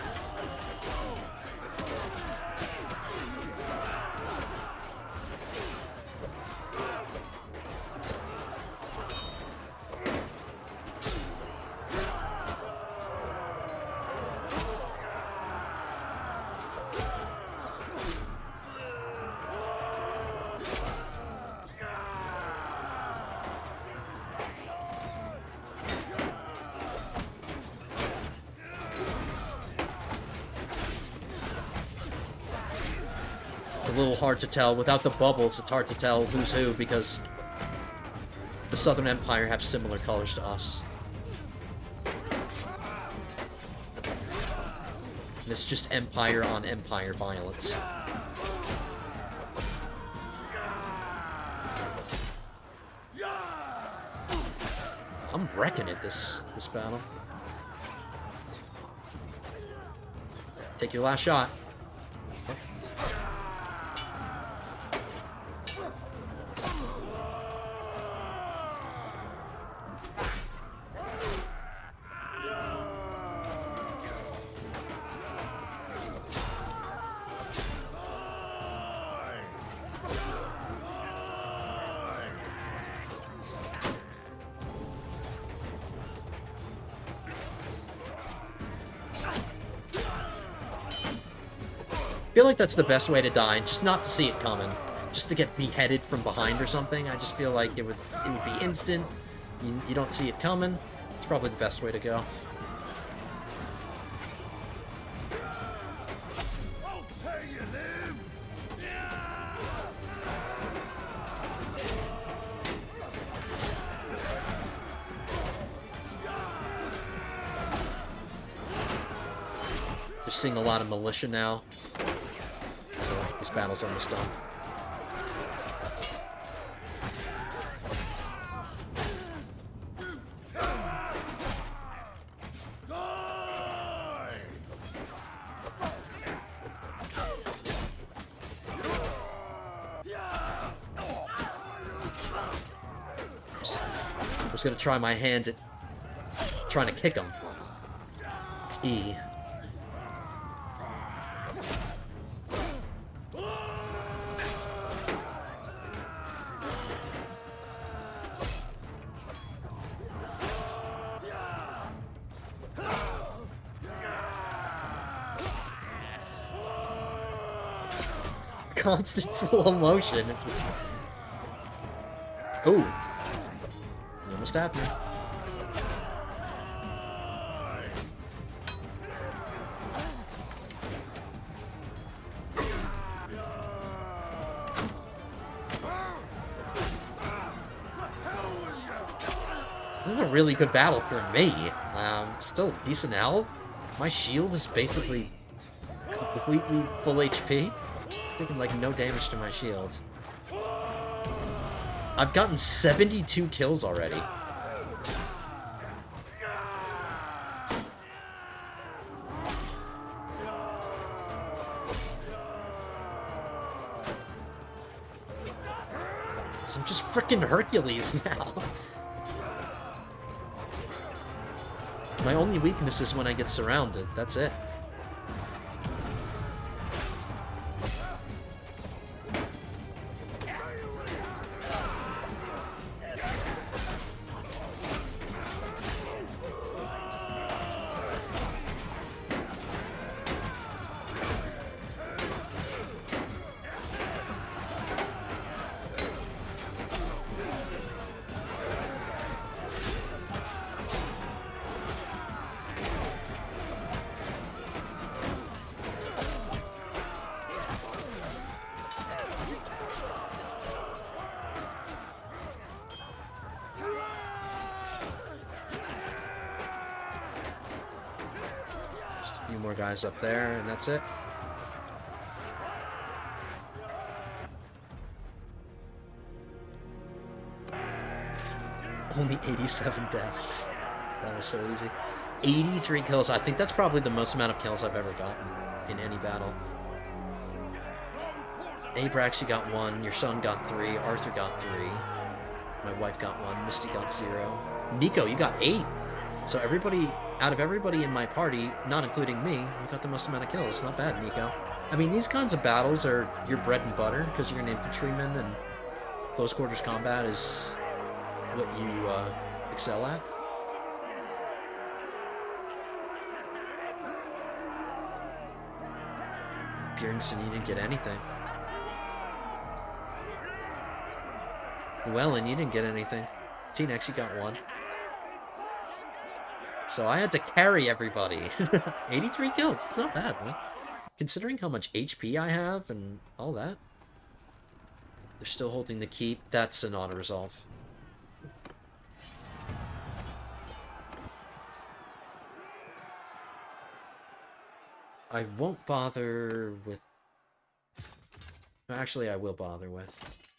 A little hard to tell. Without the bubbles, it's hard to tell who's who because the Southern Empire have similar colors to us. And it's just empire on empire violence. I'm wrecking it this battle. Take your last shot. I feel like that's the best way to die, just not to see it coming. Just to get beheaded from behind or something. I just feel like it would be instant. You don't see it coming. It's probably the best way to go. seeing a lot of militia now. So this battle's almost done. I was gonna try my hand at trying to kick him. It's E. Constant slow motion. It's... Ooh. You almost had me. This is a really good battle for me. Still decent health. My shield is basically completely full HP. Taking like no damage to my shield. I've gotten 72 kills already. So I'm just freaking Hercules now. My only weakness is when I get surrounded. That's it. Few more guys up there, and that's it. Only 87 deaths. That was so easy. 83 kills. I think that's probably the most amount of kills I've ever gotten in any battle. Abrax, you got 1. Your son got 3. Arthur got 3. My wife got 1. Misty got 0. Nico, you got 8. So everybody, out of everybody in my party, not including me, you got the most amount of kills. Not bad, Nico. I mean, these kinds of battles are your bread and butter, because you're an infantryman, and close quarters combat is what you excel at. Bjornson, you didn't get anything. Llewellyn, you didn't get anything. T-Nex, you got 1. So I had to carry everybody. 83 kills. It's not bad, man. Considering how much HP I have and all that. They're still holding the keep. That's an auto-resolve. I won't bother with... Actually, I will bother with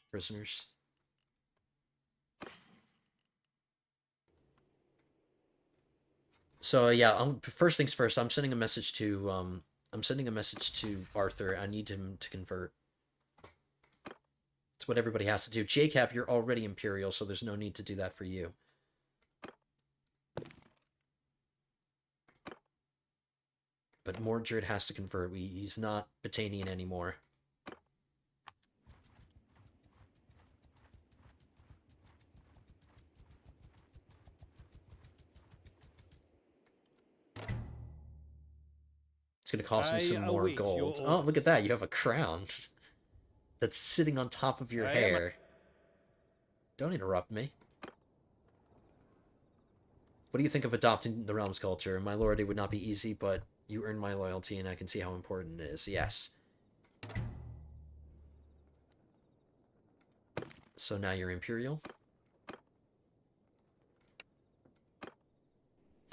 prisoners. So yeah, first things first. I'm sending a message to Arthur. I need him to convert. It's what everybody has to do. JCAP, you're already Imperial, so there's no need to do that for you. But Mordred has to convert. He's not Batanian anymore. It's going to cost me some more gold. Oh, look at that. You have a crown that's sitting on top of your hair. Don't interrupt me. What do you think of adopting the realm's culture? My lord, it would not be easy, but you earn my loyalty, and I can see how important it is. Yes. So now you're Imperial.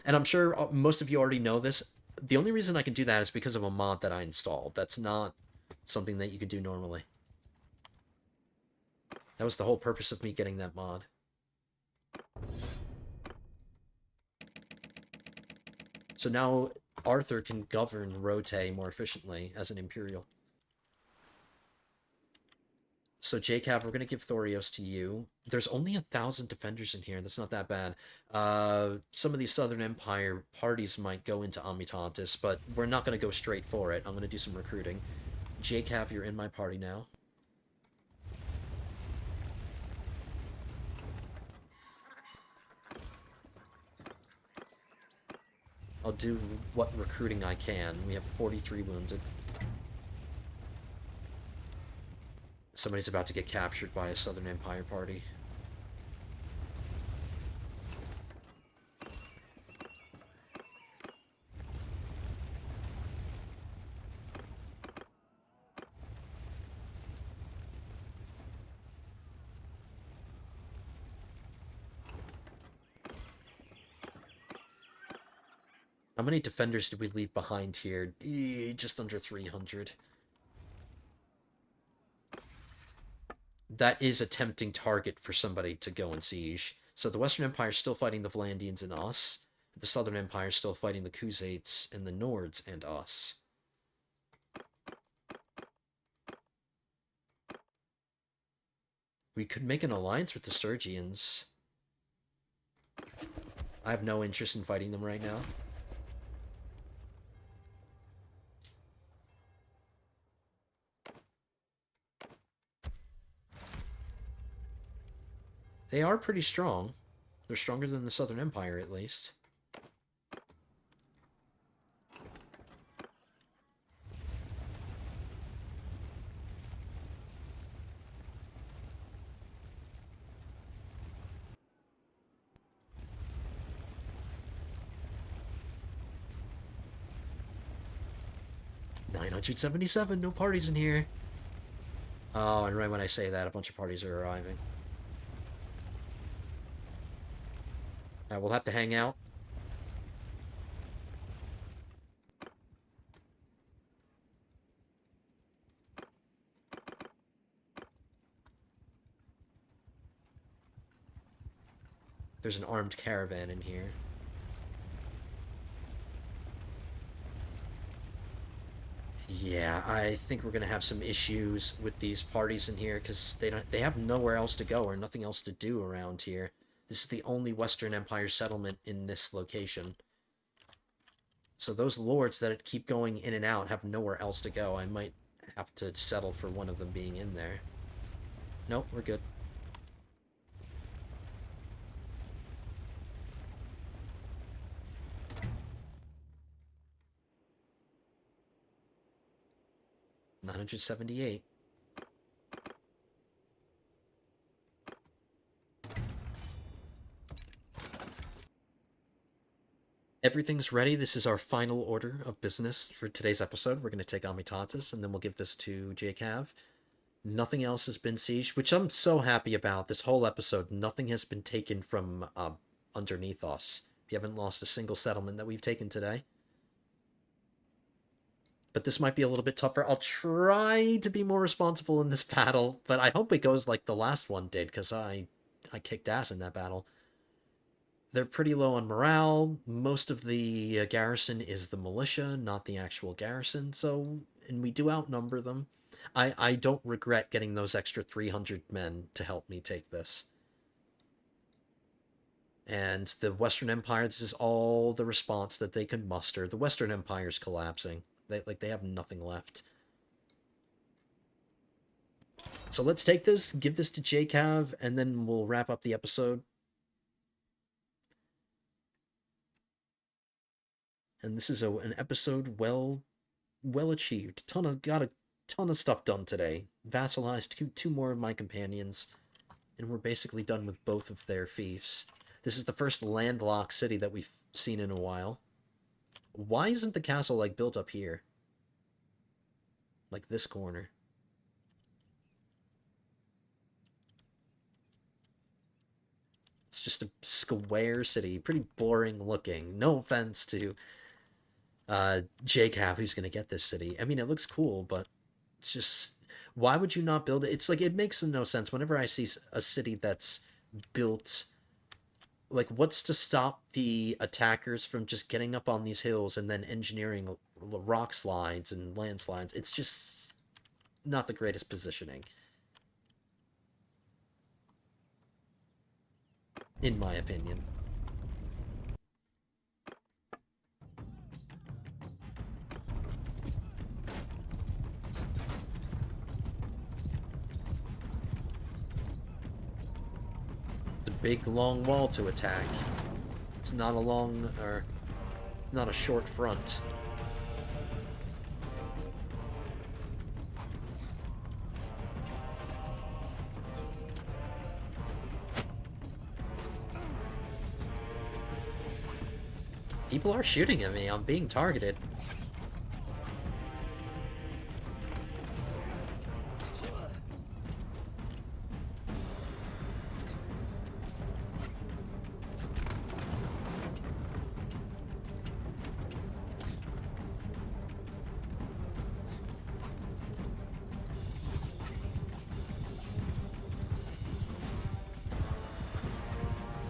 And I'm sure most of you already know this. The only reason I can do that is because of a mod that I installed. That's not something that you could do normally. That was the whole purpose of me getting that mod. So now Arthur can govern Rote more efficiently as an Imperial. So, Jacob, we're going to give Thorios to you. There's only 1,000 defenders in here. That's not that bad. Some of these Southern Empire parties might go into Amitatis, but we're not going to go straight for it. I'm going to do some recruiting. Jacob, you're in my party now. I'll do what recruiting I can. We have 43 wounded. Somebody's about to get captured by a Southern Empire party. How many defenders did we leave behind here? Just under 300. That is a tempting target for somebody to go and siege. So the Western Empire is still fighting the Vlandians and us. The Southern Empire is still fighting the Khuzaits and the Nords and us. We could make an alliance with the Sturgians. I have no interest in fighting them right now. They are pretty strong. They're stronger than the Southern Empire, at least. $977, no parties in here. Oh, and right when I say that, a bunch of parties are arriving. We'll have to hang out. There's an armed caravan in here. Yeah, I think we're gonna have some issues with these parties in here because they have nowhere else to go or nothing else to do around here. This is the only Western Empire settlement in this location. So those lords that keep going in and out have nowhere else to go. I might have to settle for one of them being in there. Nope, we're good. $978. Everything's ready. This is our final order of business for today's episode. We're going to take Amitatis, and then we'll give this to Jacav. Nothing else has been sieged, which I'm so happy about. This whole episode, nothing has been taken from underneath us. We haven't lost a single settlement that we've taken today. But this might be a little bit tougher. I'll try to be more responsible in this battle, but I hope it goes like the last one did, because I kicked ass in that battle. They're pretty low on morale. Most of the garrison is the militia, not the actual garrison. So, and we do outnumber them. I don't regret getting those extra 300 men to help me take this. And the Western Empire, this is all the response that they can muster. The Western Empire's collapsing. They have nothing left. So let's take this, give this to Jacav, and then we'll wrap up the episode. And this is an episode well achieved. Got a ton of stuff done today. Vassalized two more of my companions, and we're basically done with both of their fiefs. This is the first landlocked city that we've seen in a while. Why isn't the castle like built up here? Like this corner. It's just a square city, pretty boring looking. No offense to JCAV who's going to get this city. I mean, it looks cool, but it's just, why would you not build it? It's like, it makes no sense. Whenever I see a city that's built, like, what's to stop the attackers from just getting up on these hills and then engineering rock slides and landslides? It's just not the greatest positioning, in my opinion. It's a big, long wall to attack. It's not a long, or it's not a short front. People are shooting at me. I'm being targeted.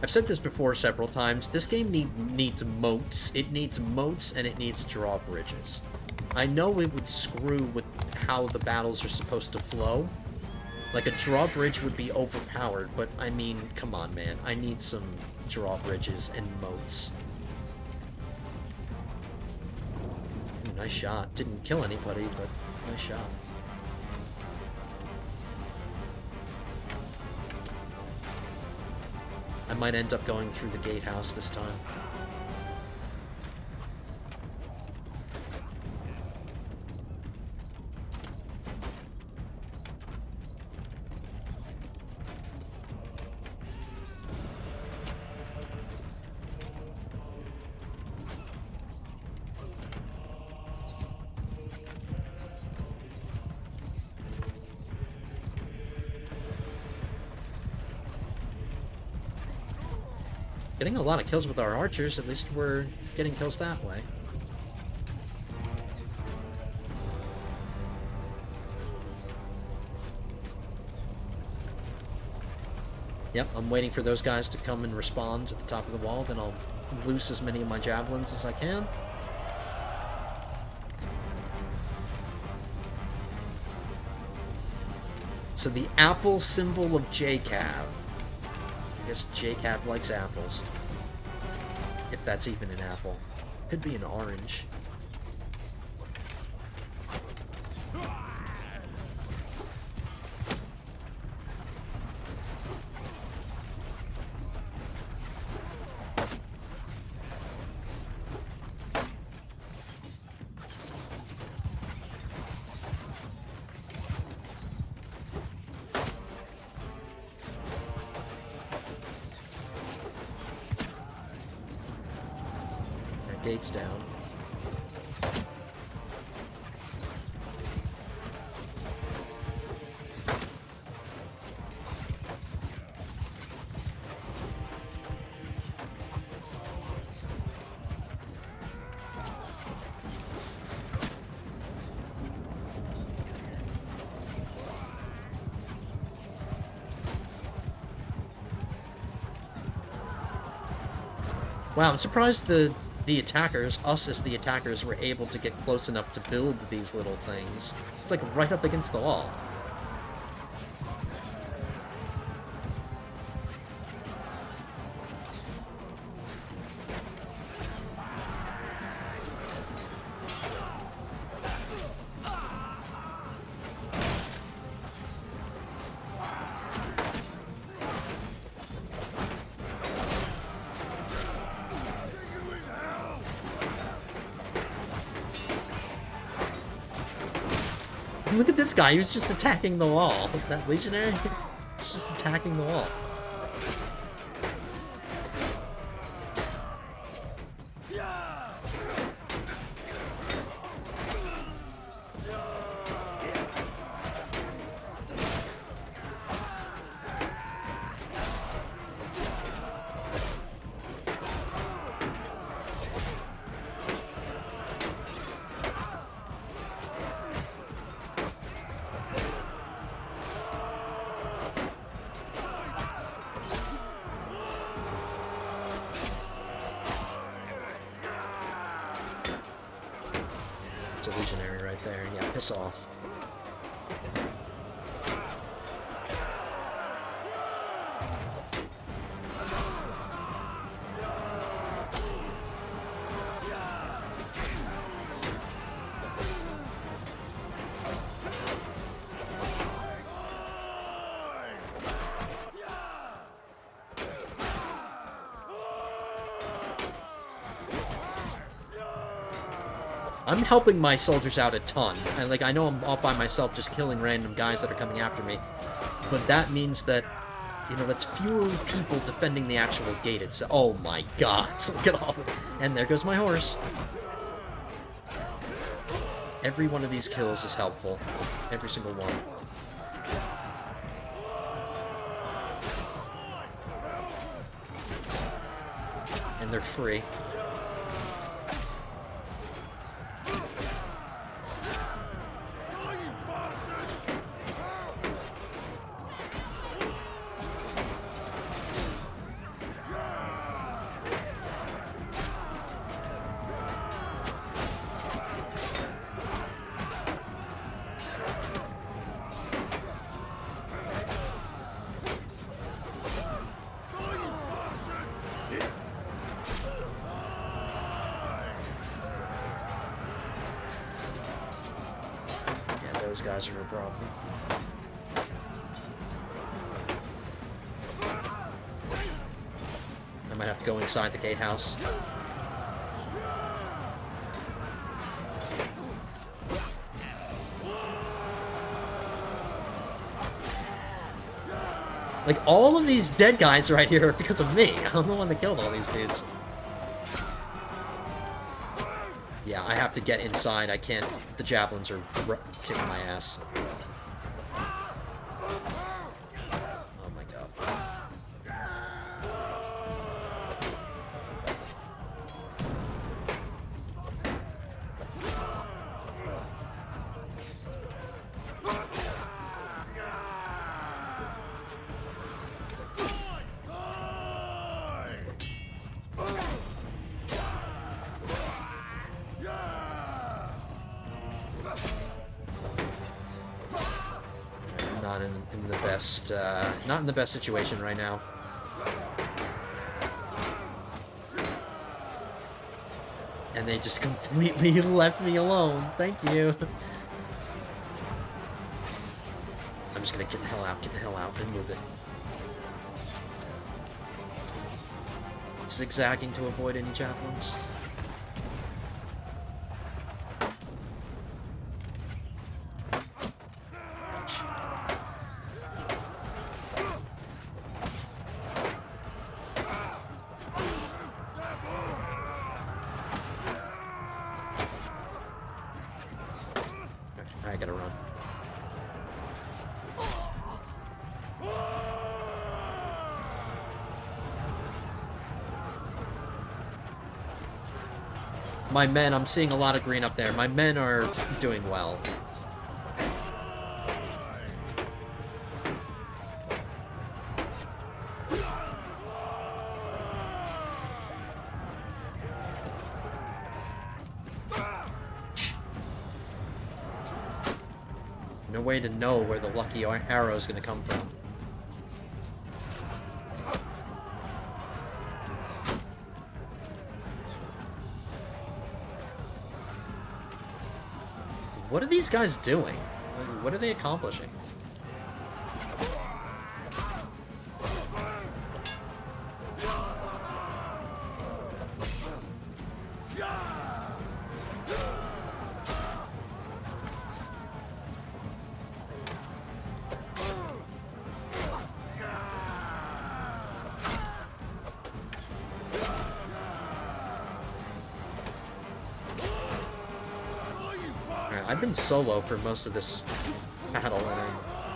I've said this before several times. This game needs moats. It needs moats and it needs drawbridges. I know it would screw with how the battles are supposed to flow. Like, a drawbridge would be overpowered, but I mean, come on, man. I need some drawbridges and moats. Ooh, nice shot. Didn't kill anybody, but nice shot. I might end up going through the gatehouse this time. Getting a lot of kills with our archers. At least we're getting kills that way. Yep, I'm waiting for those guys to come and respond at the top of the wall, then I'll loose as many of my javelins as I can. So the apple symbol of JCAV. I guess JCAV likes apples. If that's even an apple. Could be an orange. Gates down. Wow, I'm surprised the attackers, us as the attackers, were able to get close enough to build these little things. It's like right up against the wall. Look at this guy, he was just attacking the wall. That legionary was just attacking the wall. right there. Yeah, piss off. I'm helping my soldiers out a ton. I know I'm all by myself just killing random guys that are coming after me. But that means that, you know, that's fewer people defending the actual gate itself. Oh my god. Look at all. And there goes my horse. Every one of these kills is helpful. Every single one. And they're free. Those guys are a problem. I might have to go inside the gatehouse. Like, all of these dead guys right here are because of me. I'm the one that killed all these dudes. Yeah, I have to get inside. I can't... The javelins are kicking my ass. Oh my god. Not in the best situation right now. And they just completely left me alone. Thank you. I'm just gonna get the hell out, and move it. Zigzagging to avoid any javelins. I gotta run. My men, I'm seeing a lot of green up there. My men are doing well. No way to know where the lucky arrow is going to come from. What are these guys doing? What are they accomplishing? I've been solo for most of this battle.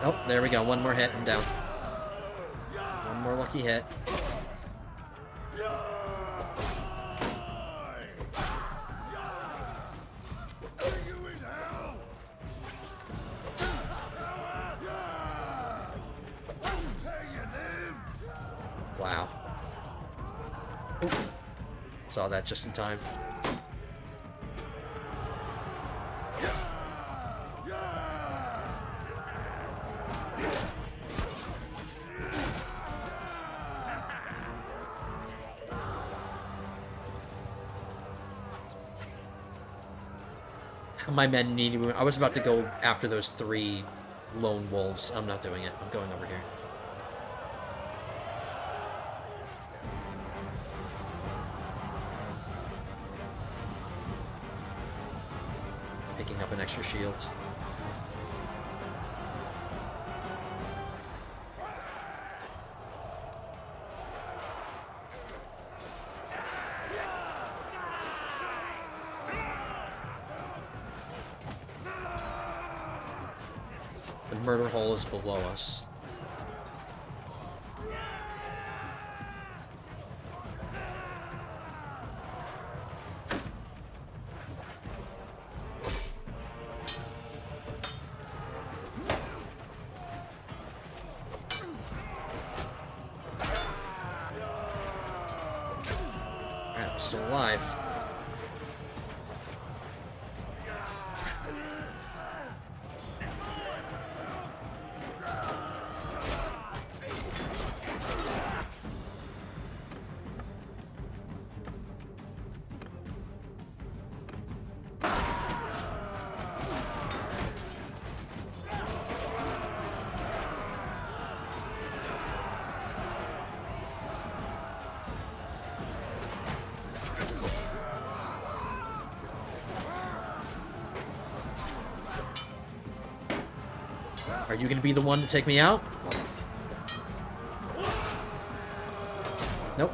Oh, there we go. One more hit, I'm down. One more lucky hit. Wow. Ooh. Saw that just in time. My men need to... I was about to go after those 3 lone wolves. I'm not doing it. I'm going over here. Picking up an extra shield. The murder hole is below us. Alright, I'm still alive. Are you gonna be the one to take me out? Nope.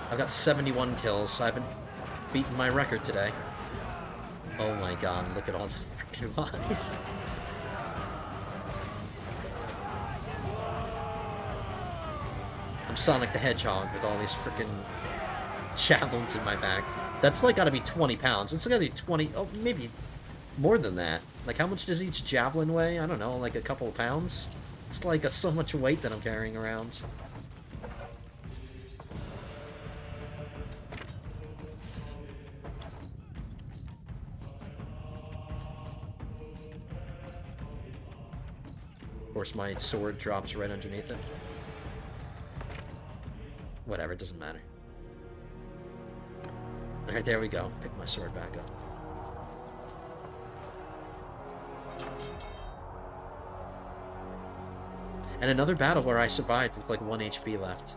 I've got 71 kills. I haven't beaten my record today. Oh my god, look at all the freaking bodies. I'm Sonic the Hedgehog with all these freaking javelins in my back. That's like gotta be 20 pounds. It's gotta be 20... Oh, maybe more than that. Like, how much does each javelin weigh? I don't know, like a couple of pounds? It's like so much weight that I'm carrying around. Of course, my sword drops right underneath it. Whatever, it doesn't matter. Alright, there we go. Pick my sword back up. And another battle where I survived with like 1 HP left.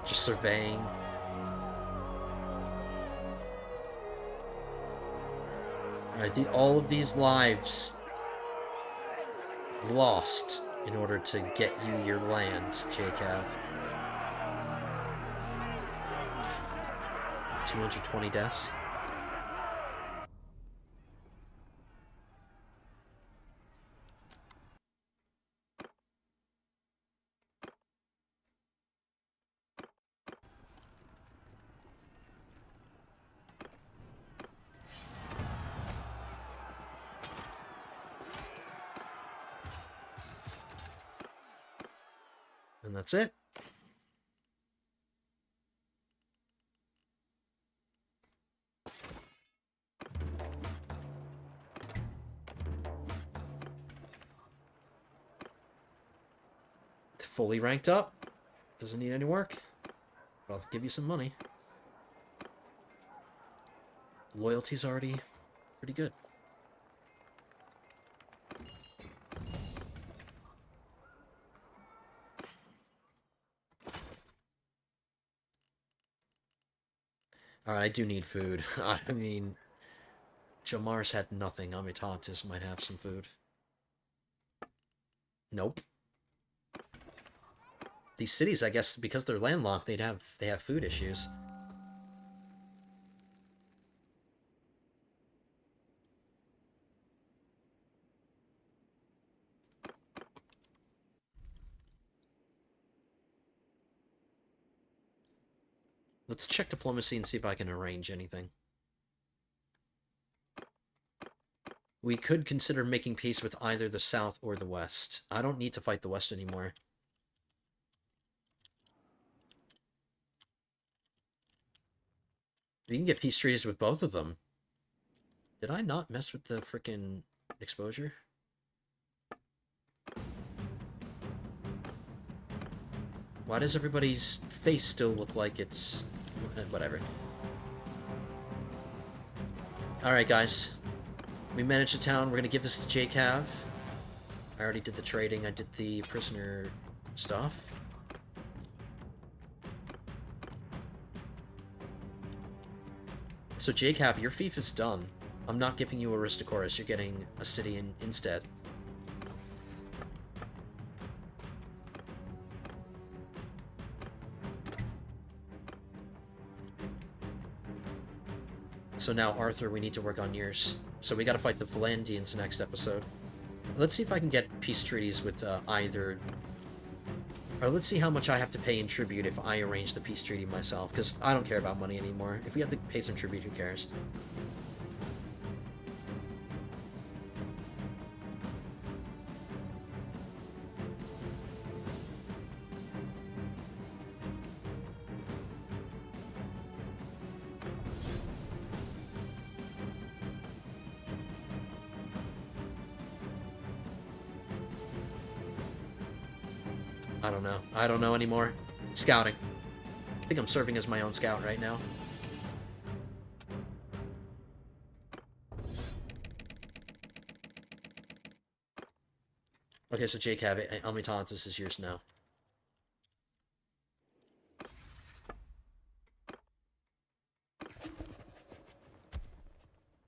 Just surveying. Alright, all of these lives lost in order to get you your land, Jacob. 220 deaths. And that's it. Fully ranked up. Doesn't need any work. But I'll give you some money. Loyalty's already pretty good. Alright, I do need food. I mean, Jamar's had nothing. Amitatis might have some food. Nope. These cities, I guess, because they're landlocked, they have food issues. Let's check diplomacy and see if I can arrange anything. We could consider making peace with either the South or the West. I don't need to fight the West anymore. We can get peace treaties with both of them. Did I not mess with the frickin' exposure? Why does everybody's face still look like it's... whatever. Alright, guys. We managed the town. We're gonna give this to JCav. I already did the trading. I did the prisoner stuff. So JCav, your fief is done. I'm not giving you Aristochorus. You're getting a city instead. So now, Arthur, we need to work on yours. So we gotta fight the Valandians next episode. Let's see if I can get peace treaties with either... Or let's see how much I have to pay in tribute if I arrange the peace treaty myself, because I don't care about money anymore. If we have to pay some tribute, who cares? I don't know. I don't know anymore. Scouting. I think I'm serving as my own scout right now. Okay, so JCav, Almitantis is yours now.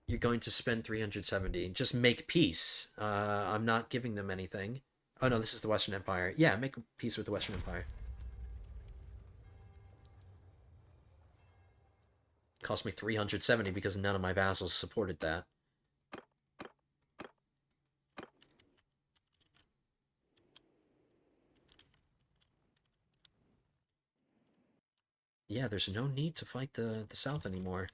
You're going to spend 370. Just make peace. I'm not giving them anything. Oh no, this is the Western Empire. Yeah, make peace with the Western Empire. Cost me 370 because none of my vassals supported that. Yeah, there's no need to fight the South anymore.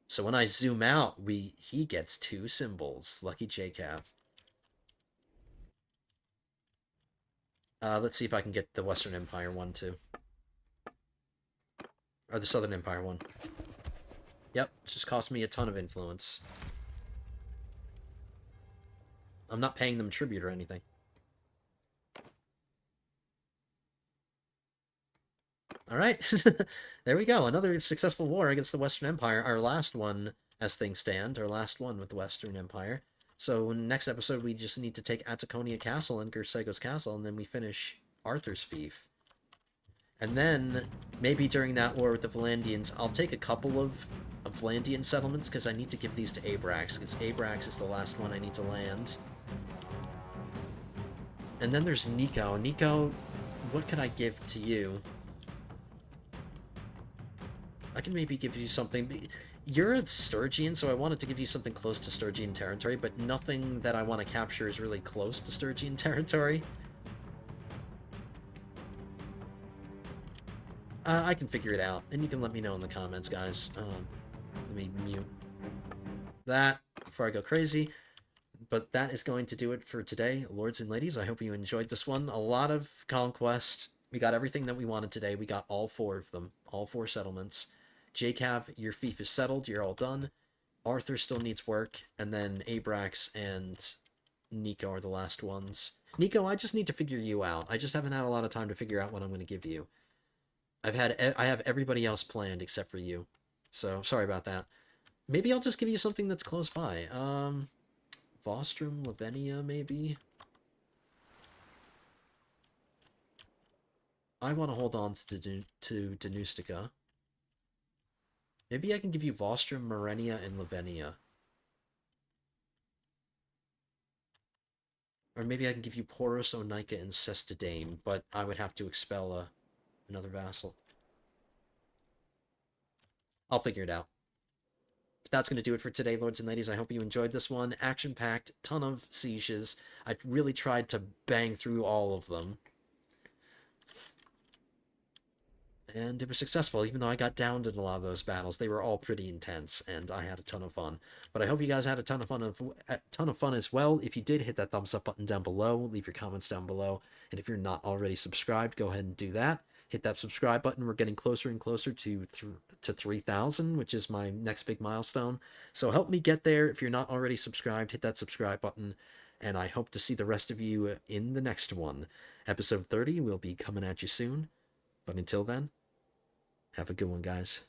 So when I zoom out, he gets 2 symbols. Lucky JCav. Let's see if I can get the Western Empire one too. Or the Southern Empire one. Yep, it's just cost me a ton of influence. I'm not paying them tribute or anything. Alright, there we go. Another successful war against the Western Empire. Our last one, as things stand. Our last one with the Western Empire. So in the next episode, we just need to take Ataconia Castle and Gersego's Castle, and then we finish Arthur's fief. And then, maybe during that war with the Valandians, I'll take a couple of Valandian settlements, because I need to give these to Abrax, because Abrax is the last one I need to land. And then there's Nico. Nico, what could I give to you? I can maybe give you something. You're a Sturgian, so I wanted to give you something close to Sturgian territory, but nothing that I want to capture is really close to Sturgian territory. I can figure it out, and you can let me know in the comments, guys. Let me mute that before I go crazy. But that is going to do it for today, lords and ladies. I hope you enjoyed this one. A lot of conquest. We got everything that we wanted today. We got all 4 of them. All 4 settlements. JCav, your fief is settled. You're all done. Arthur still needs work. And then Abrax and Nico are the last ones. Nico, I just need to figure you out. I just haven't had a lot of time to figure out what I'm going to give you. I have everybody else planned except for you. So, sorry about that. Maybe I'll just give you something that's close by. Vostrum, Lavenia, maybe? I want to hold on to Danustica. Maybe I can give you Vostrum, Marenia, and Lavenia. Or maybe I can give you Poros, Onika, and Cestadame, but I would have to expel another vassal. I'll figure it out. But that's going to do it for today, lords and ladies. I hope you enjoyed this one. Action-packed, ton of sieges. I really tried to bang through all of them. And it was successful, even though I got downed in a lot of those battles. They were all pretty intense, and I had a ton of fun. But I hope you guys had a ton of fun as well. If you did, hit that thumbs up button down below. Leave your comments down below. And if you're not already subscribed, go ahead and do that. Hit that subscribe button. We're getting closer and closer to 3,000, which is my next big milestone. So help me get there. If you're not already subscribed, hit that subscribe button. and I hope to see the rest of you in the next one. Episode 30 will be coming at you soon, but until then, have a good one, guys.